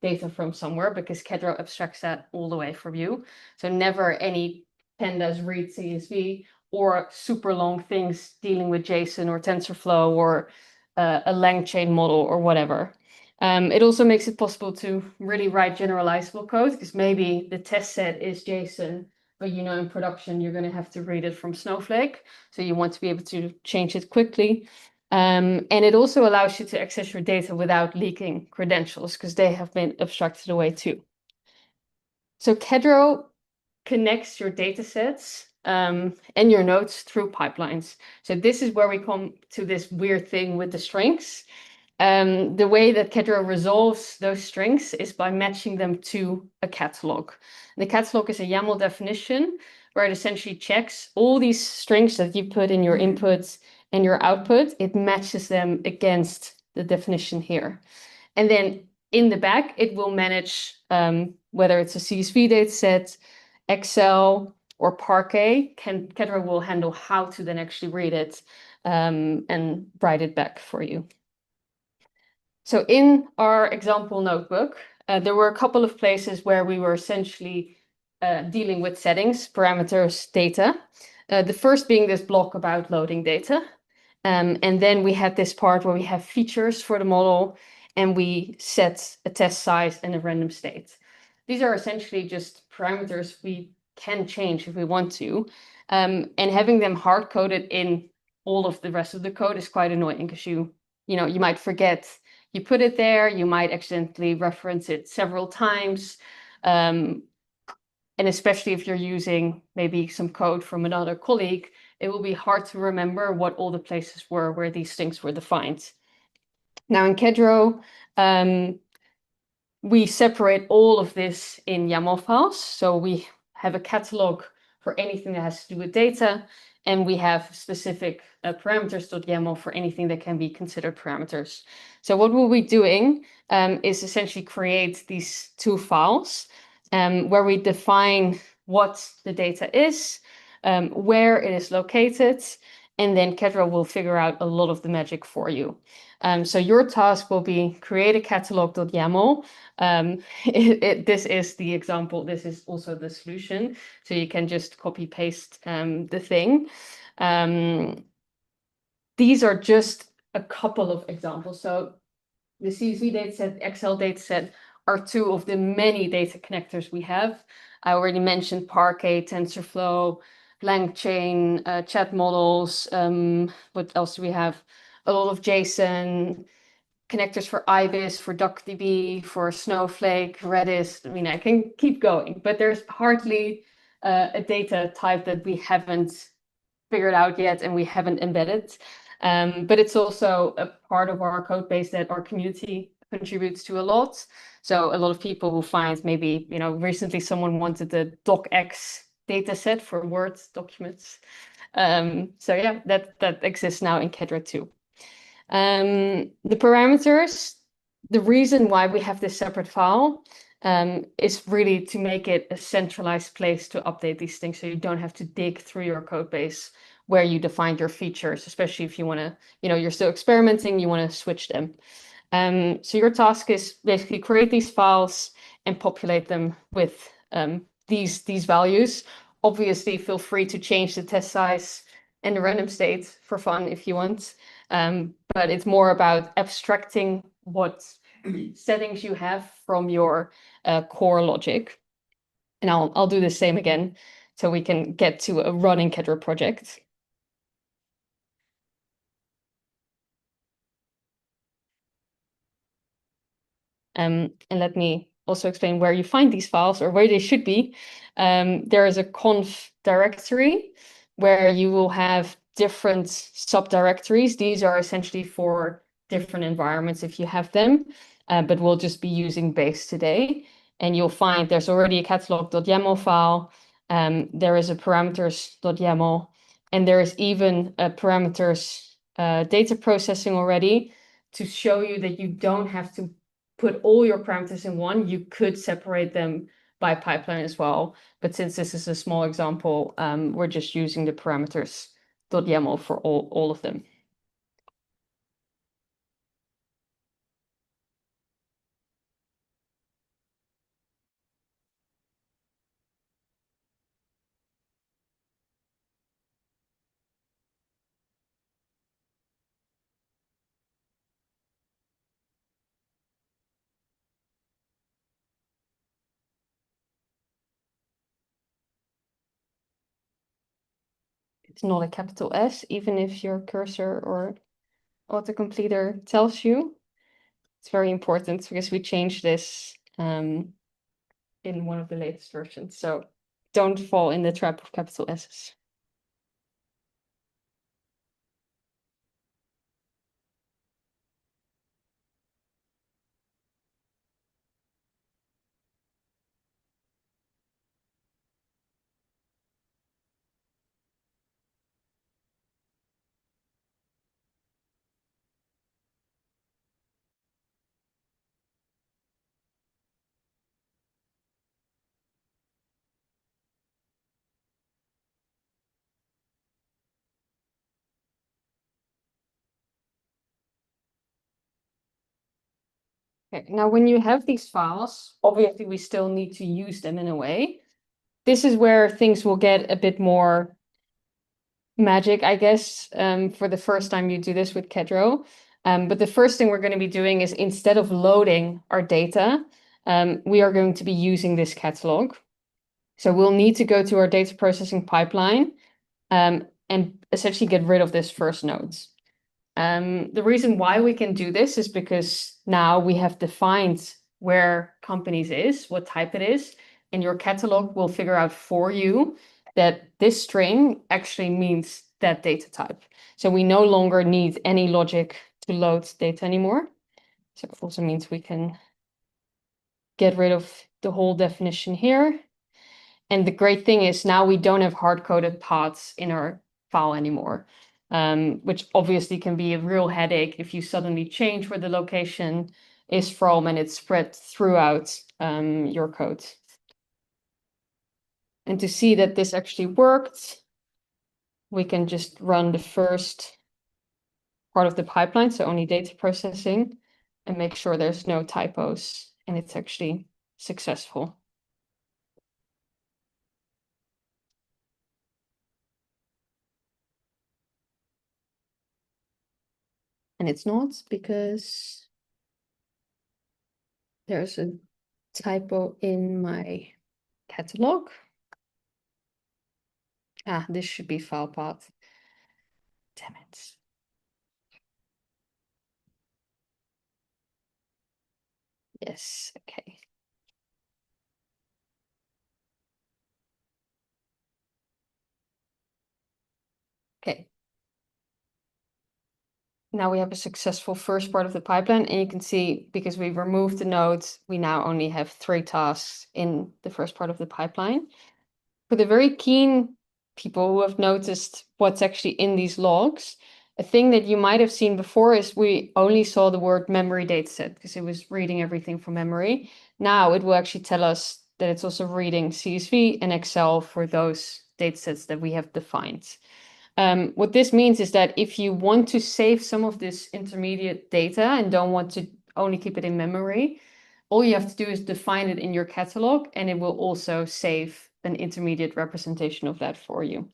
data from somewhere, because Kedro abstracts that all the way from you. So never any pandas read CSV, or super long things dealing with JSON or TensorFlow or a LangChain model or whatever. It also makes it possible to really write generalizable code, because maybe the test set is JSON, but in production, you're going to have to read it from Snowflake. So you want to be able to change it quickly. And it also allows you to access your data without leaking credentials, because they have been abstracted away too. So Kedro connects your data sets and your nodes through pipelines. So this is where we come to this weird thing with the strings. The way that Kedro resolves those strings is by matching them to a catalog. The catalog is a YAML definition where it essentially checks all these strings that you put in your inputs and your output. It matches them against the definition here. And then in the back, it will manage whether it's a CSV dataset, Excel, or Parquet. Kedro will handle how to then actually read it and write it back for you. So in our example notebook, there were a couple of places where we were essentially dealing with settings, parameters, data. The first being this block about loading data. And then we had this part where we have features for the model and we set a test size and a random state. These are essentially just parameters we can change if we want to. And having them hard-coded in all of the rest of the code is quite annoying because you might forget you put it there, you might accidentally reference it several times. And especially if you're using maybe some code from another colleague, it will be hard to remember what all the places were where these things were defined. Now in Kedro, we separate all of this in YAML files. So we have a catalog for anything that has to do with data, and we have specific parameters.yaml for anything that can be considered parameters. So what we'll be doing is essentially create these two files where we define what the data is, where it is located, and then Kedro will figure out a lot of the magic for you. So your task will be create a catalog.yaml. This is the example. This is also the solution. So you can just copy paste the thing. These are just a couple of examples. So the CSV dataset, Excel dataset are two of the many data connectors we have. I already mentioned Parquet, TensorFlow, LangChain, chat models. What else do we have? A lot of JSON, connectors for IBIS, for DuckDB, for Snowflake, Redis. I mean, I can keep going, but there's hardly a data type that we haven't figured out yet and we haven't embedded. But it's also a part of our code base that our community contributes to a lot. So a lot of people will find maybe, recently someone wanted the docx data set for Word documents. So yeah, that exists now in Kedro too. The parameters, the reason why we have this separate file is really to make it a centralized place to update these things so you don't have to dig through your code base where you defined your features, especially if you want to, you're still experimenting, you want to switch them. So your task is basically create these files and populate them with these values. Obviously, feel free to change the test size and the random state for fun if you want. But it's more about abstracting what settings you have from your core logic. And I'll do the same again so we can get to a running Kedro project. And let me also explain where you find these files or where they should be. There is a conf directory where you will have different subdirectories. These are essentially for different environments if you have them, but we'll just be using base today. And you'll find there's already a catalog.yaml file. There is a parameters.yaml, and there is even a parameters data processing already to show you that you don't have to put all your parameters in one. You could separate them by pipeline as well. But since this is a small example, we're just using the parameters.yaml for all of them. It's not a capital S, even if your cursor or autocompleter tells you. It's very important because we changed this in one of the latest versions. So don't fall in the trap of capital S's. Okay, now when you have these files, obviously we still need to use them in a way. This is where things will get a bit more magic, I guess, for the first time you do this with Kedro. But the first thing we're going to be doing is instead of loading our data, we are going to be using this catalog. So we'll need to go to our data processing pipeline and essentially get rid of this first node. The reason why we can do this is because now we have defined where companies is, what type it is, and your catalog will figure out for you that this string actually means that data type. So we no longer need any logic to load data anymore. So it also means we can get rid of the whole definition here. And the great thing is now we don't have hard-coded paths in our file anymore, which obviously can be a real headache if you suddenly change where the location is from and it's spread throughout your code. And to see that this actually worked, we can just run the first part of the pipeline, so only data processing, and make sure there's no typos and it's actually successful. And it's not because there's a typo in my catalog. Ah, this should be file path. Damn it. Yes, okay. Okay. Now we have a successful first part of the pipeline, and you can see because we've removed the nodes, we now only have 3 tasks in the first part of the pipeline. For the very keen people who have noticed what's actually in these logs, a thing that you might have seen before is we only saw the word memory dataset because it was reading everything from memory. Now it will actually tell us that it's also reading CSV and Excel for those datasets that we have defined. What this means is that if you want to save some of this intermediate data and don't want to only keep it in memory, all you have to do is define it in your catalog, and it will also save an intermediate representation of that for you.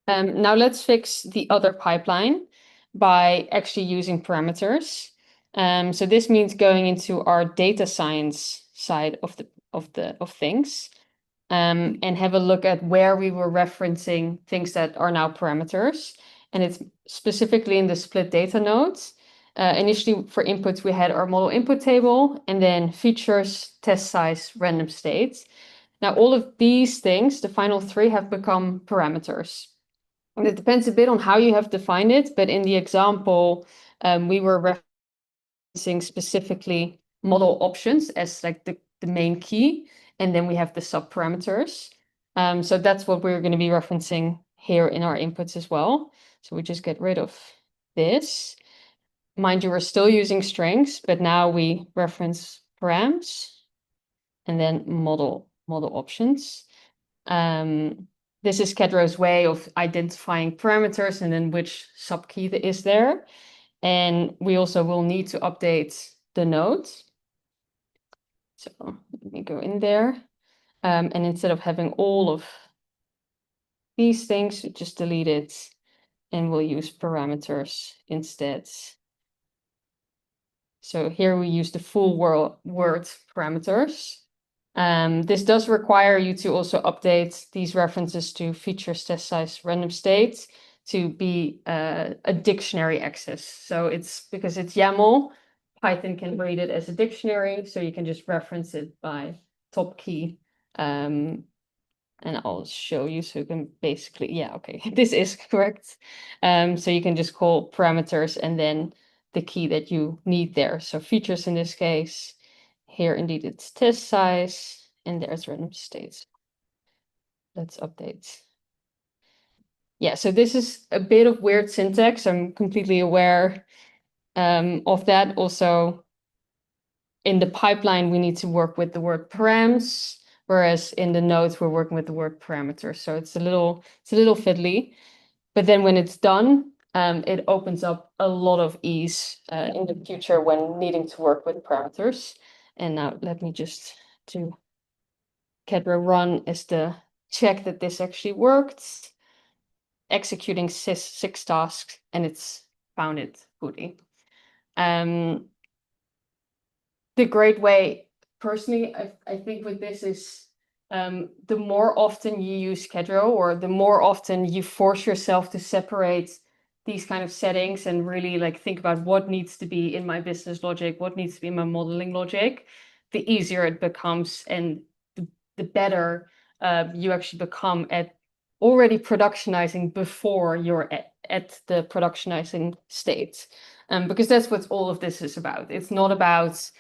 Now let's fix the other pipeline by actually using parameters. So this means going into our data science side of things. And have a look at where we were referencing things that are now parameters. And it's specifically in the split data nodes. Initially for inputs, we had our model input table and then features, test size, random state. Now all of these things, the final 3, have become parameters. And it depends a bit on how you have defined it, but in the example, we were referencing specifically model options as like the main key. And then we have the subparameters. So that's what we're going to be referencing here in our inputs as well. So we just get rid of this. Mind you, we're still using strings, but now we reference params and then model options. This is Kedro's way of identifying parameters and then which subkey is there. And we also will need to update the node. So let me go in there. And instead of having all of these things, just delete it and we'll use parameters instead. So here we use the full word parameters. This does require you to also update these references to features, test size, random state to be a dictionary access. So it's because it's YAML, Python can read it as a dictionary, so you can just reference it by top key. And I'll show you, so you can basically, yeah, okay, this is correct. So you can just call parameters and then the key that you need there. So features in this case, here indeed it's test size, and there's random states. Let's update. Yeah, so this is a bit of weird syntax. I'm completely aware of that. Also, in the pipeline, we need to work with the word params, whereas in the nodes, we're working with the word parameter. So it's a little fiddly. But then when it's done, it opens up a lot of ease in the future when needing to work with parameters. And now let me just do Kedro run as the check that this actually worked. Executing 6 tasks, and it's found it fully. The great way, personally, I think with this is the more often you use Kedro, or the more often you force yourself to separate these kind of settings and really like think about what needs to be in my business logic, what needs to be in my modeling logic, the easier it becomes, and the better you actually become at already productionizing before you're at the productionizing state. Because that's what all of this is about. It's not about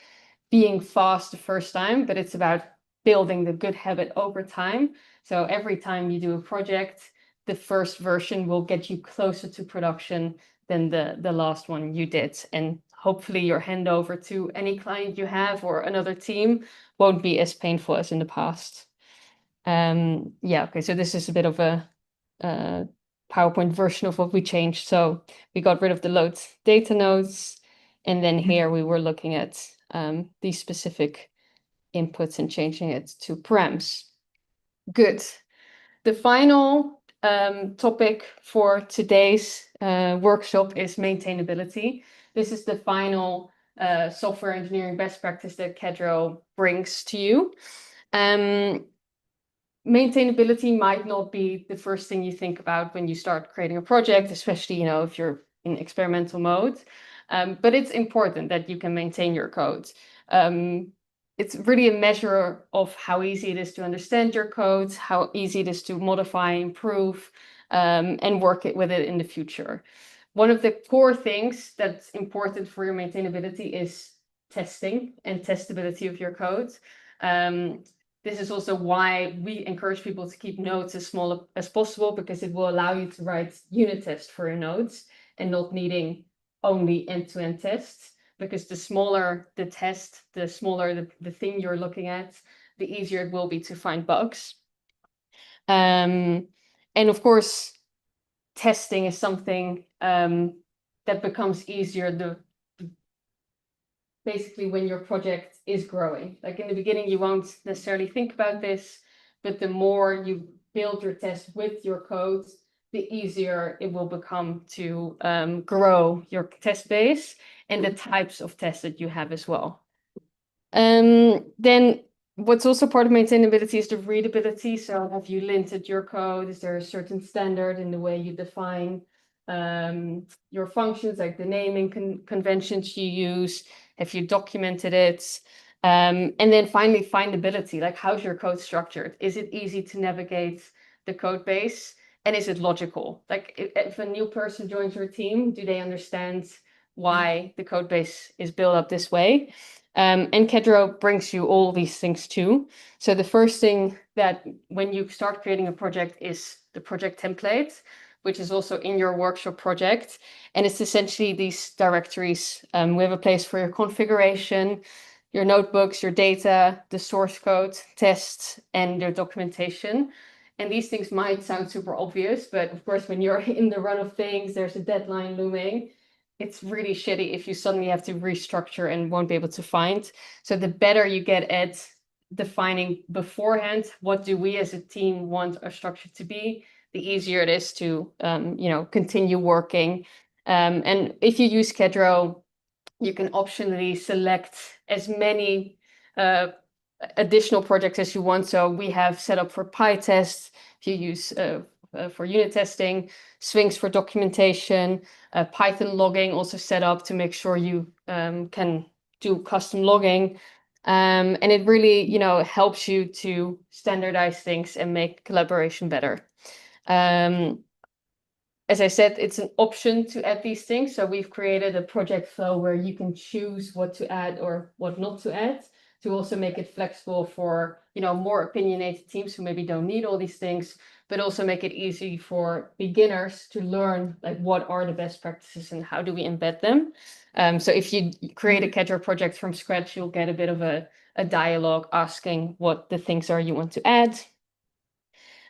being fast the first time, but it's about building the good habit over time. So every time you do a project, the first version will get you closer to production than the last one you did. And hopefully your handover to any client you have or another team won't be as painful as in the past. Yeah, okay, so this is a bit of a PowerPoint version of what we changed. So we got rid of the load data nodes, and then here we were looking at these specific inputs and changing it to params. Good. The final topic for today's workshop is maintainability. This is the final software engineering best practice that Kedro brings to you. Maintainability might not be the first thing you think about when you start creating a project, especially, if you're in experimental mode. But it's important that you can maintain your code. It's really a measure of how easy it is to understand your code, how easy it is to modify, improve, and work with it in the future. One of the core things that's important for your maintainability is testing and testability of your code. This is also why we encourage people to keep nodes as small as possible, because it will allow you to write unit tests for your nodes and not needing only end-to-end tests, because the smaller the test, the smaller the thing you're looking at, the easier it will be to find bugs. And of course, testing is something that becomes easier basically when your project is growing. Like in the beginning, you won't necessarily think about this, but the more you build your test with your code, the easier it will become to grow your test base and the types of tests that you have as well. Then what's also part of maintainability is the readability. So have you linted your code? Is there a certain standard in the way you define your functions, like the naming conventions you use? Have you documented it? And then finally, findability, like how's your code structured? Is it easy to navigate the code base? And is it logical? Like if a new person joins your team, do they understand why the code base is built up this way? And Kedro brings you all these things too. So the first thing that when you start creating a project is the project template, which is also in your workshop project. And it's essentially these directories. We have a place for your configuration, your notebooks, your data, the source code, tests, and your documentation. And these things might sound super obvious, but of course, when you're in the run of things, there's a deadline looming. It's really shitty if you suddenly have to restructure and won't be able to find. So the better you get at defining beforehand, what do we as a team want our structure to be, the easier it is to, continue working. And if you use Kedro, you can optionally select as many additional projects as you want. So we have set up for PyTest. If you use for unit testing, Sphinx for documentation, Python logging also set up to make sure you can do custom logging. And it really, you know, helps you to standardize things and make collaboration better. As I said, it's an option to add these things. So we've created a project flow where you can choose what to add or what not to add, to also make it flexible for, you know, more opinionated teams who maybe don't need all these things, but also make it easy for beginners to learn, like, what are the best practices and how do we embed them. So if you create a Kedro project from scratch, you'll get a bit of a dialogue asking what the things are you want to add.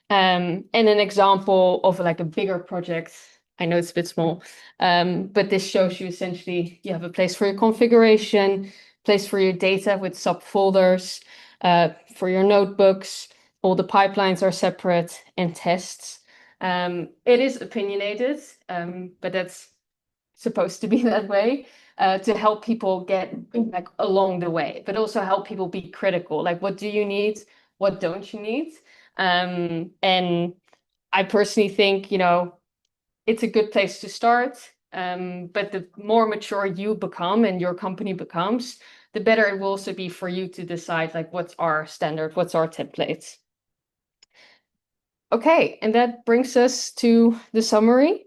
And an example of like a bigger project, I know it's a bit small, but this shows you essentially you have a place for your configuration, place for your data with subfolders, for your notebooks, all the pipelines are separate, and tests. It is opinionated, but that's supposed to be that way, to help people get like along the way, but also help people be critical. Like, what do you need? What don't you need? And I personally think, you know, it's a good place to start. But the more mature you become and your company becomes, the better it will also be for you to decide, like, what's our standard, what's our template. Okay, and that brings us to the summary,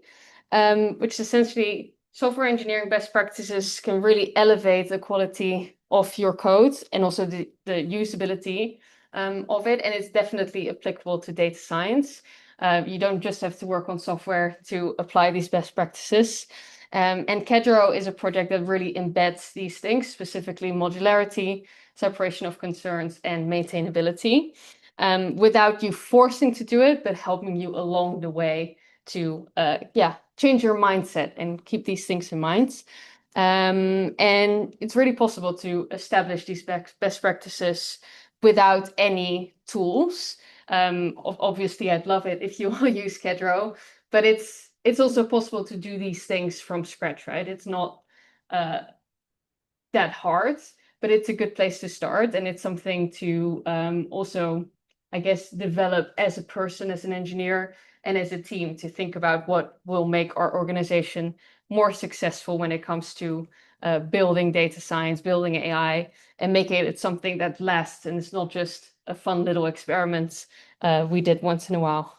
which essentially software engineering best practices can really elevate the quality of your code and also the usability of it. And it's definitely applicable to data science. You don't just have to work on software to apply these best practices. And Kedro is a project that really embeds these things, specifically modularity, separation of concerns, and maintainability, without you forcing to do it, but helping you along the way to change your mindset and keep these things in mind. And it's really possible to establish these best practices without any tools. Obviously, I'd love it if you all use Kedro, but it's also possible to do these things from scratch, right? It's not that hard, but it's a good place to start, and it's something to also, I guess, develop as a person, as an engineer, and as a team, to think about what will make our organization more successful when it comes to building data science, building AI, and making it something that lasts, and it's not just a fun little experiment we did once in a while.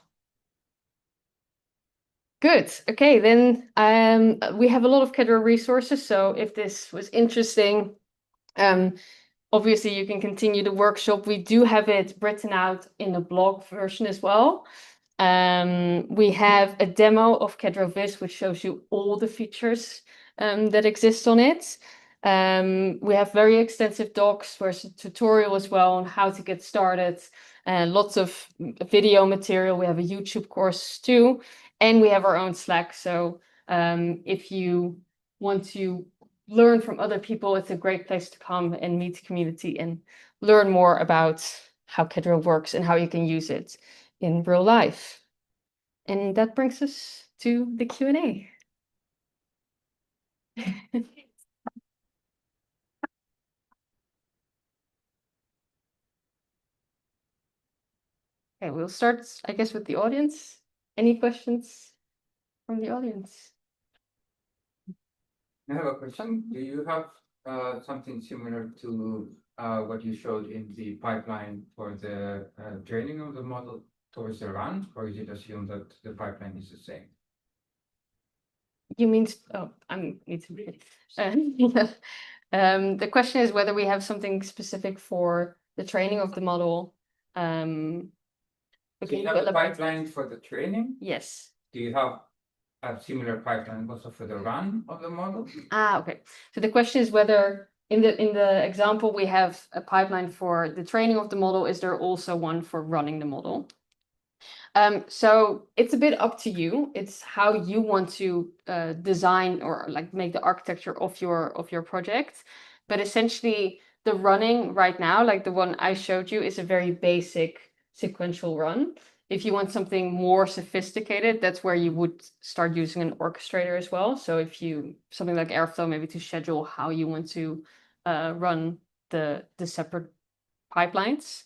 Good. Okay, then we have a lot of Kedro resources. So if this was interesting, obviously you can continue the workshop. We do have it written out in a blog version as well. We have a demo of Kedro Viz, which shows you all the features that exist on it. We have very extensive docs, there's a tutorial as well on how to get started, and lots of video material. We have a YouTube course too, and we have our own Slack. So if you want to learn from other people, it's a great place to come and meet the community and learn more about how Kedro works and how you can use it in real life. And that brings us to the Q&A. Okay, we'll start, I guess, with the audience. Any questions from the audience? I have a question. Do you have something similar to what you showed in the pipeline for the training of the model towards the run, or is it assumed that the pipeline is the same? You mean, I need to read. The question is whether we have something specific for the training of the model. Do you have a pipeline for the training? Yes. Do you have a similar pipeline also for the run of the model? Okay. So the question is whether in the example we have a pipeline for the training of the model. Is there also one for running the model? So it's a bit up to you. It's how you want to design or like make the architecture of your project. But essentially, the running right now, like the one I showed you, is a very basic sequential run. If you want something more sophisticated, that's where you would start using an orchestrator as well. So if you something like Airflow, maybe to schedule how you want to run the separate pipelines.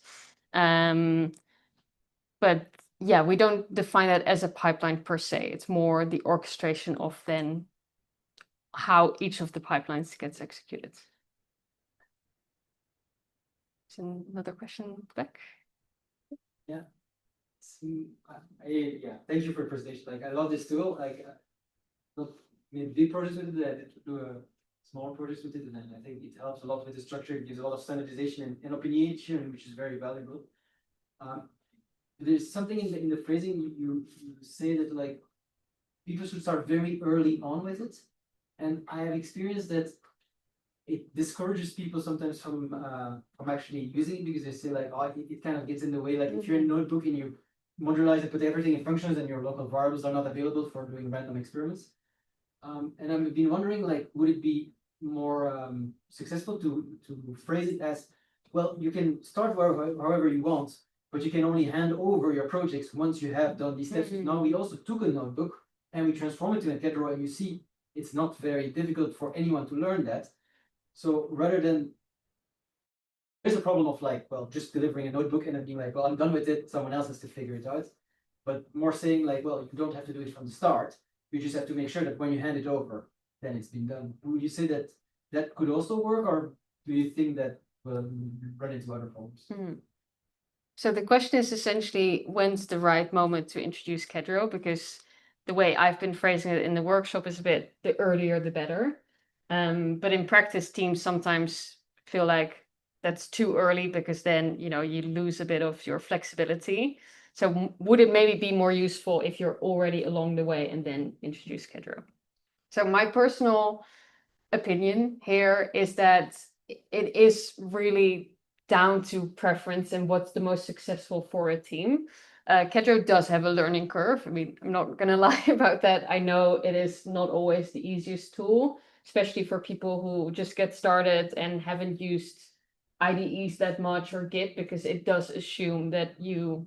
But yeah, we don't define that as a pipeline per se. It's more the orchestration of then how each of the pipelines gets executed. Is another question back? Yeah. Yeah, thank you for the presentation. Like, I love this tool. Like, not made big projects with it. I did do a small project with it, and I think it helps a lot with the structure. It gives a lot of standardization and opinionation, which is very valuable. There's something in the phrasing you say that like people should start very early on with it, and I have experienced that it discourages people sometimes from actually using it because they say like, oh, it kind of gets in the way. Like if you're in a notebook and you modularize and put everything in functions and your local variables are not available for doing random experiments. And I've been wondering, like, would it be more successful to phrase it as, well, you can start however you want, but you can only hand over your projects once you have done these steps. Now we also took a notebook and we transform it to a Kedro, and you see it's not very difficult for anyone to learn that. So rather than, there's a problem of like, well, just delivering a notebook and then being like, well, I'm done with it, someone else has to figure it out. But more saying like, well, you don't have to do it from the start. You just have to make sure that when you hand it over, then it's been done. Would you say that that could also work, or do you think that will run into other problems? So the question is essentially, when's the right moment to introduce Kedro? Because the way I've been phrasing it in the workshop is a bit the earlier the better. But in practice, teams sometimes feel like that's too early because then, you know, you lose a bit of your flexibility. So would it maybe be more useful if you're already along the way and then introduce Kedro? So my personal opinion here is that it is really down to preference and what's the most successful for a team. Kedro does have a learning curve. I mean, I'm not going to lie about that. I know it is not always the easiest tool, especially for people who just get started and haven't used IDEs that much or Git, because it does assume that you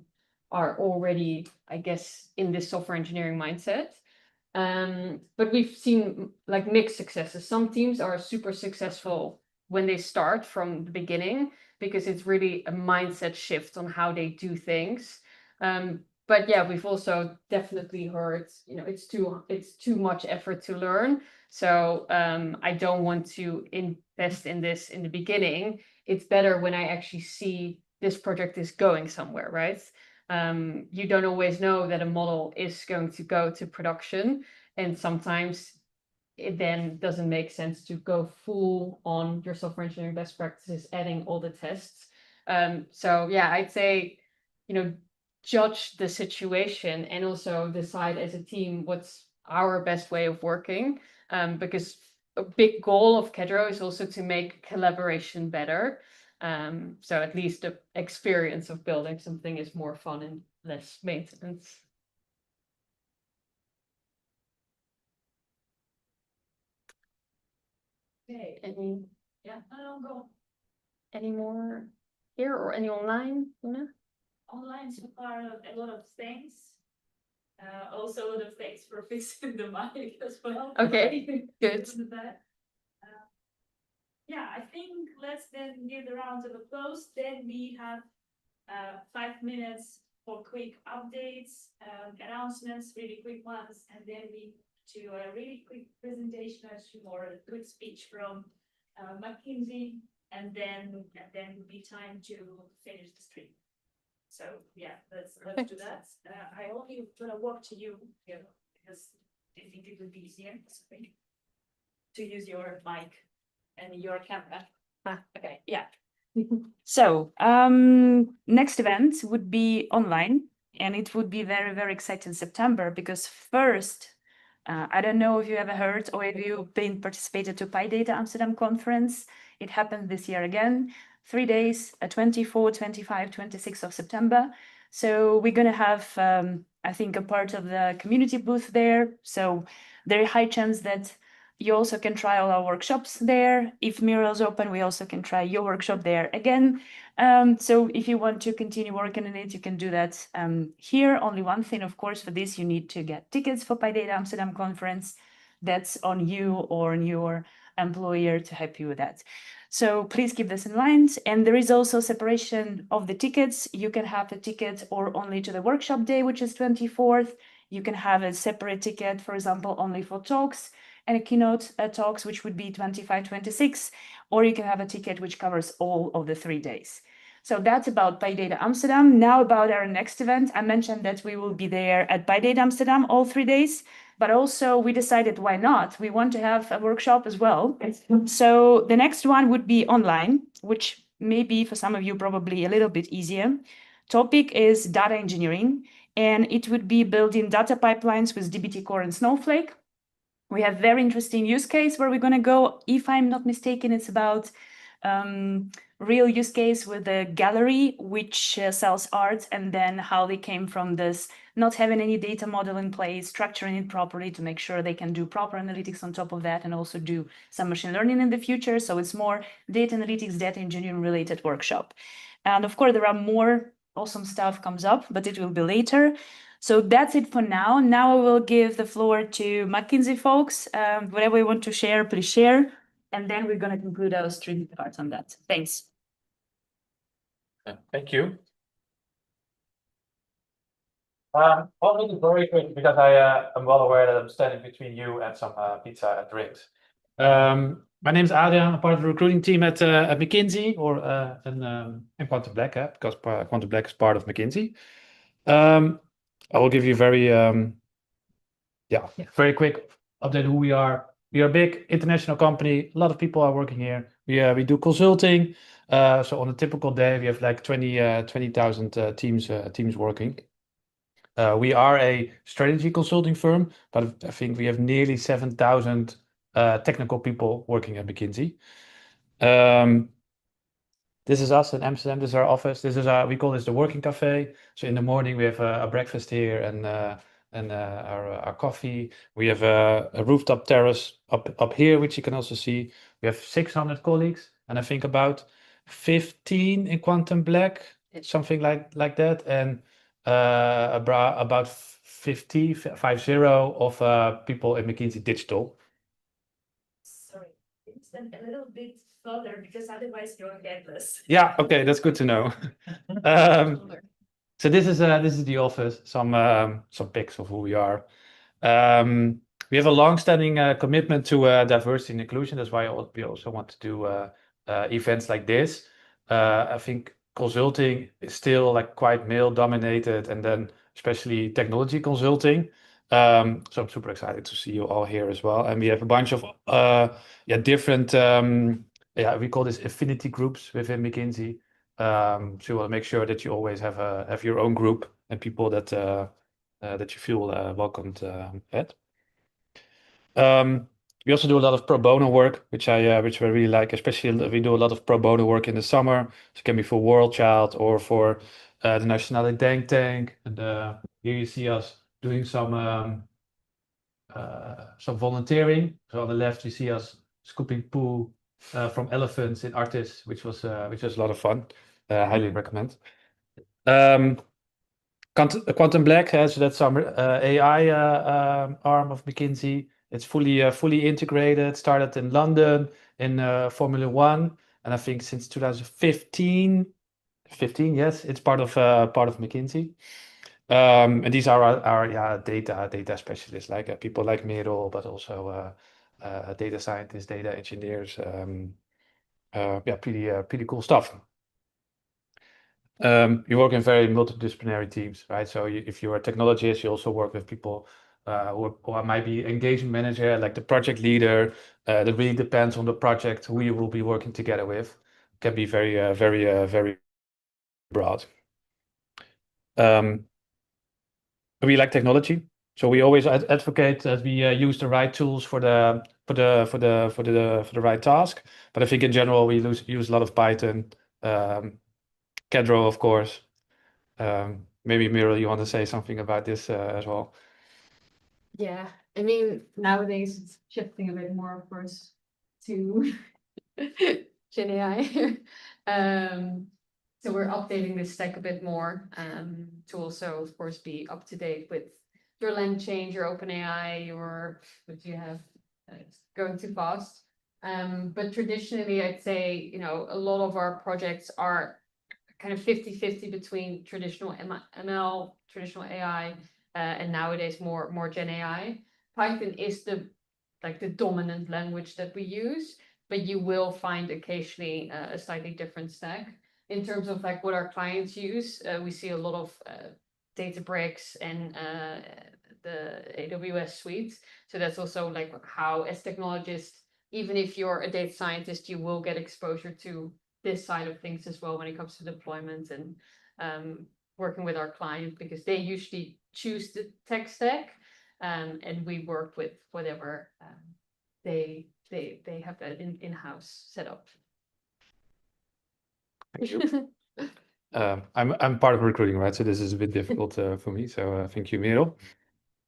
are already, I guess, in this software engineering mindset. But we've seen like mixed successes. Some teams are super successful when they start from the beginning because it's really a mindset shift on how they do things. But yeah, we've also definitely heard, you know, it's too much effort to learn. So I don't want to invest in this in the beginning. It's better when I actually see this project is going somewhere, right? You don't always know that a model is going to go to production, and sometimes it then doesn't make sense to go full on your software engineering best practices, adding all the tests. So yeah, I'd say, you know, judge the situation and also decide as a team what's our best way of working, because a big goal of Kedro is also to make collaboration better. So at least the experience of building something is more fun and less maintenance. Okay. Any more here or any online, Una? Online so far a lot of things. Also a lot of thanks for fixing the mic as well. Okay, good. Yeah, I think let's then give the round of applause. Then we have 5 minutes for quick updates, announcements, really quick ones, and then we do a really quick presentation or a quick speech from McKinsey, and then would be time to finish the stream. So yeah, let's do that. I only gonna walk to you here because I think it would be easier to use your mic and your camera. Okay, yeah. So next event would be online, and it would be very, very exciting in September because first, I don't know if you ever heard or if you've been participated to PyData Amsterdam conference. It happened this year again, 3 days, 24, 25, 26 of September. So we're going to have, I think, a part of the community booth there. So very high chance that you also can try all our workshops there. If Merel's open, we also can try your workshop there again. So if you want to continue working on it, you can do that here. Only one thing, of course, for this, you need to get tickets for PyData Amsterdam conference. That's on you or on your employer to help you with that. So please keep this in mind. And there is also separation of the tickets. You can have the ticket or only to the workshop day, which is 24th. You can have a separate ticket, for example, only for talks and a keynote talks, which would be 25, 26, or you can have a ticket which covers all of the 3 days. So that's about PyData Amsterdam. Now about our next event. I mentioned that we will be there at PyData Amsterdam all 3 days, but also we decided why not? We want to have a workshop as well. So the next one would be online, which may be for some of you probably a little bit easier. Topic is data engineering, and it would be building data pipelines with dbt Core and Snowflake. We have very interesting use case where we're going to go. If I'm not mistaken, it's about real use case with a gallery which sells art, and then how they came from this not having any data model in place, structuring it properly to make sure they can do proper analytics on top of that, and also do some machine learning in the future. So it's more data analytics, data engineering related workshop. And of course, there are more awesome stuff comes up, but it will be later. So that's it for now. Now I will give the floor to McKinsey folks. Whatever you want to share, please share. And then we're going to conclude our stream part on that. Thanks. Thank you. I'll make it very quick because I'm well aware that I'm standing between you and some pizza and drinks. My name is Adrian. I'm part of the recruiting team at McKinsey, or in QuantumBlack, because QuantumBlack is part of McKinsey. I will give you very quick update who we are. We are a big international company. A lot of people are working here. We do consulting. So on a typical day, we have like 20,000 teams working. We are a strategy consulting firm, but I think we have nearly 7,000 technical people working at McKinsey. This is us in Amsterdam. This is our office. This is we call this the working cafe. So in the morning we have a breakfast here and our coffee. We have a rooftop terrace up here, which you can also see. We have 600 colleagues, and I think about 15 in QuantumBlack, something like that, and about 50 of people in McKinsey Digital. Sorry, stand a little bit further because otherwise you'll get this. Yeah, okay, that's good to know. So this is the office. Some pics of who we are. We have a long-standing commitment to diversity and inclusion. That's why we also want to do events like this. I think consulting is still like quite male-dominated, and then especially technology consulting. So I'm super excited to see you all here as well. And we have a bunch of different we call this affinity groups within McKinsey. So we'll make sure that you always have your own group and people that you feel welcomed at. We also do a lot of pro bono work, which I really like. Especially we do a lot of pro bono work in the summer. So it can be for World Child or for the Nationale Denktank. And here you see us doing some volunteering. So on the left you see us scooping poo from elephants in Artis, which was a lot of fun. Highly recommend. QuantumBlack, so that's our AI arm of McKinsey. It's fully integrated. Started in London in Formula One, and I think since 2015, yes, it's part of McKinsey. And these are our data specialists, like people like Merel, but also data scientists, data engineers. Pretty cool stuff. You work in very multidisciplinary teams, right? So if you're a technologist, you also work with people who might be engagement manager, like the project leader. That really depends on the project who you will be working together with. Can be very broad. We like technology, so we always advocate that we use the right tools for the right task. But I think in general we use a lot of Python. Kedro, of course. Maybe Merel, you want to say something about this as well? Yeah, I mean, nowadays it's shifting a bit more, of course, to Gen AI. So we're updating this stack a bit more to also, of course, be up to date with your LangChain, your OpenAI, what you have going too fast. But traditionally, I'd say, you know, a lot of our projects are kind of 50-50 between traditional ML, traditional AI, and nowadays more Gen AI. Python is the dominant language that we use, but you will find occasionally a slightly different stack. In terms of like what our clients use, we see a lot of Databricks and the AWS suite. So that's also like how, as technologists, even if you're a data scientist, you will get exposure to this side of things as well when it comes to deployment and working with our client, because they usually choose the tech stack, and we work with whatever they have that in-house set up. Thank you. I'm part of recruiting, right? So this is a bit difficult for me. So thank you, Merel.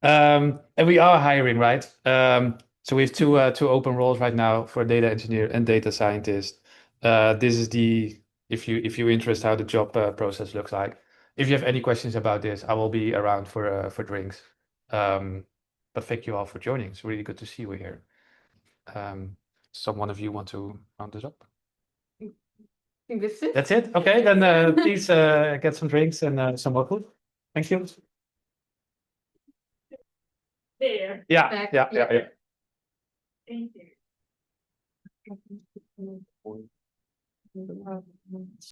And we are hiring, right? So we have two open roles right now for data engineer and data scientist. This is if you're interested how the job process looks like. If you have any questions about this, I will be around for drinks. But thank you all for joining. It's really good to see you here. Someone of you want to round this up? I think this is it. That's it? Okay, then please get some drinks and some more food. Thank you. There. Yeah, Back, yeah. Thank you.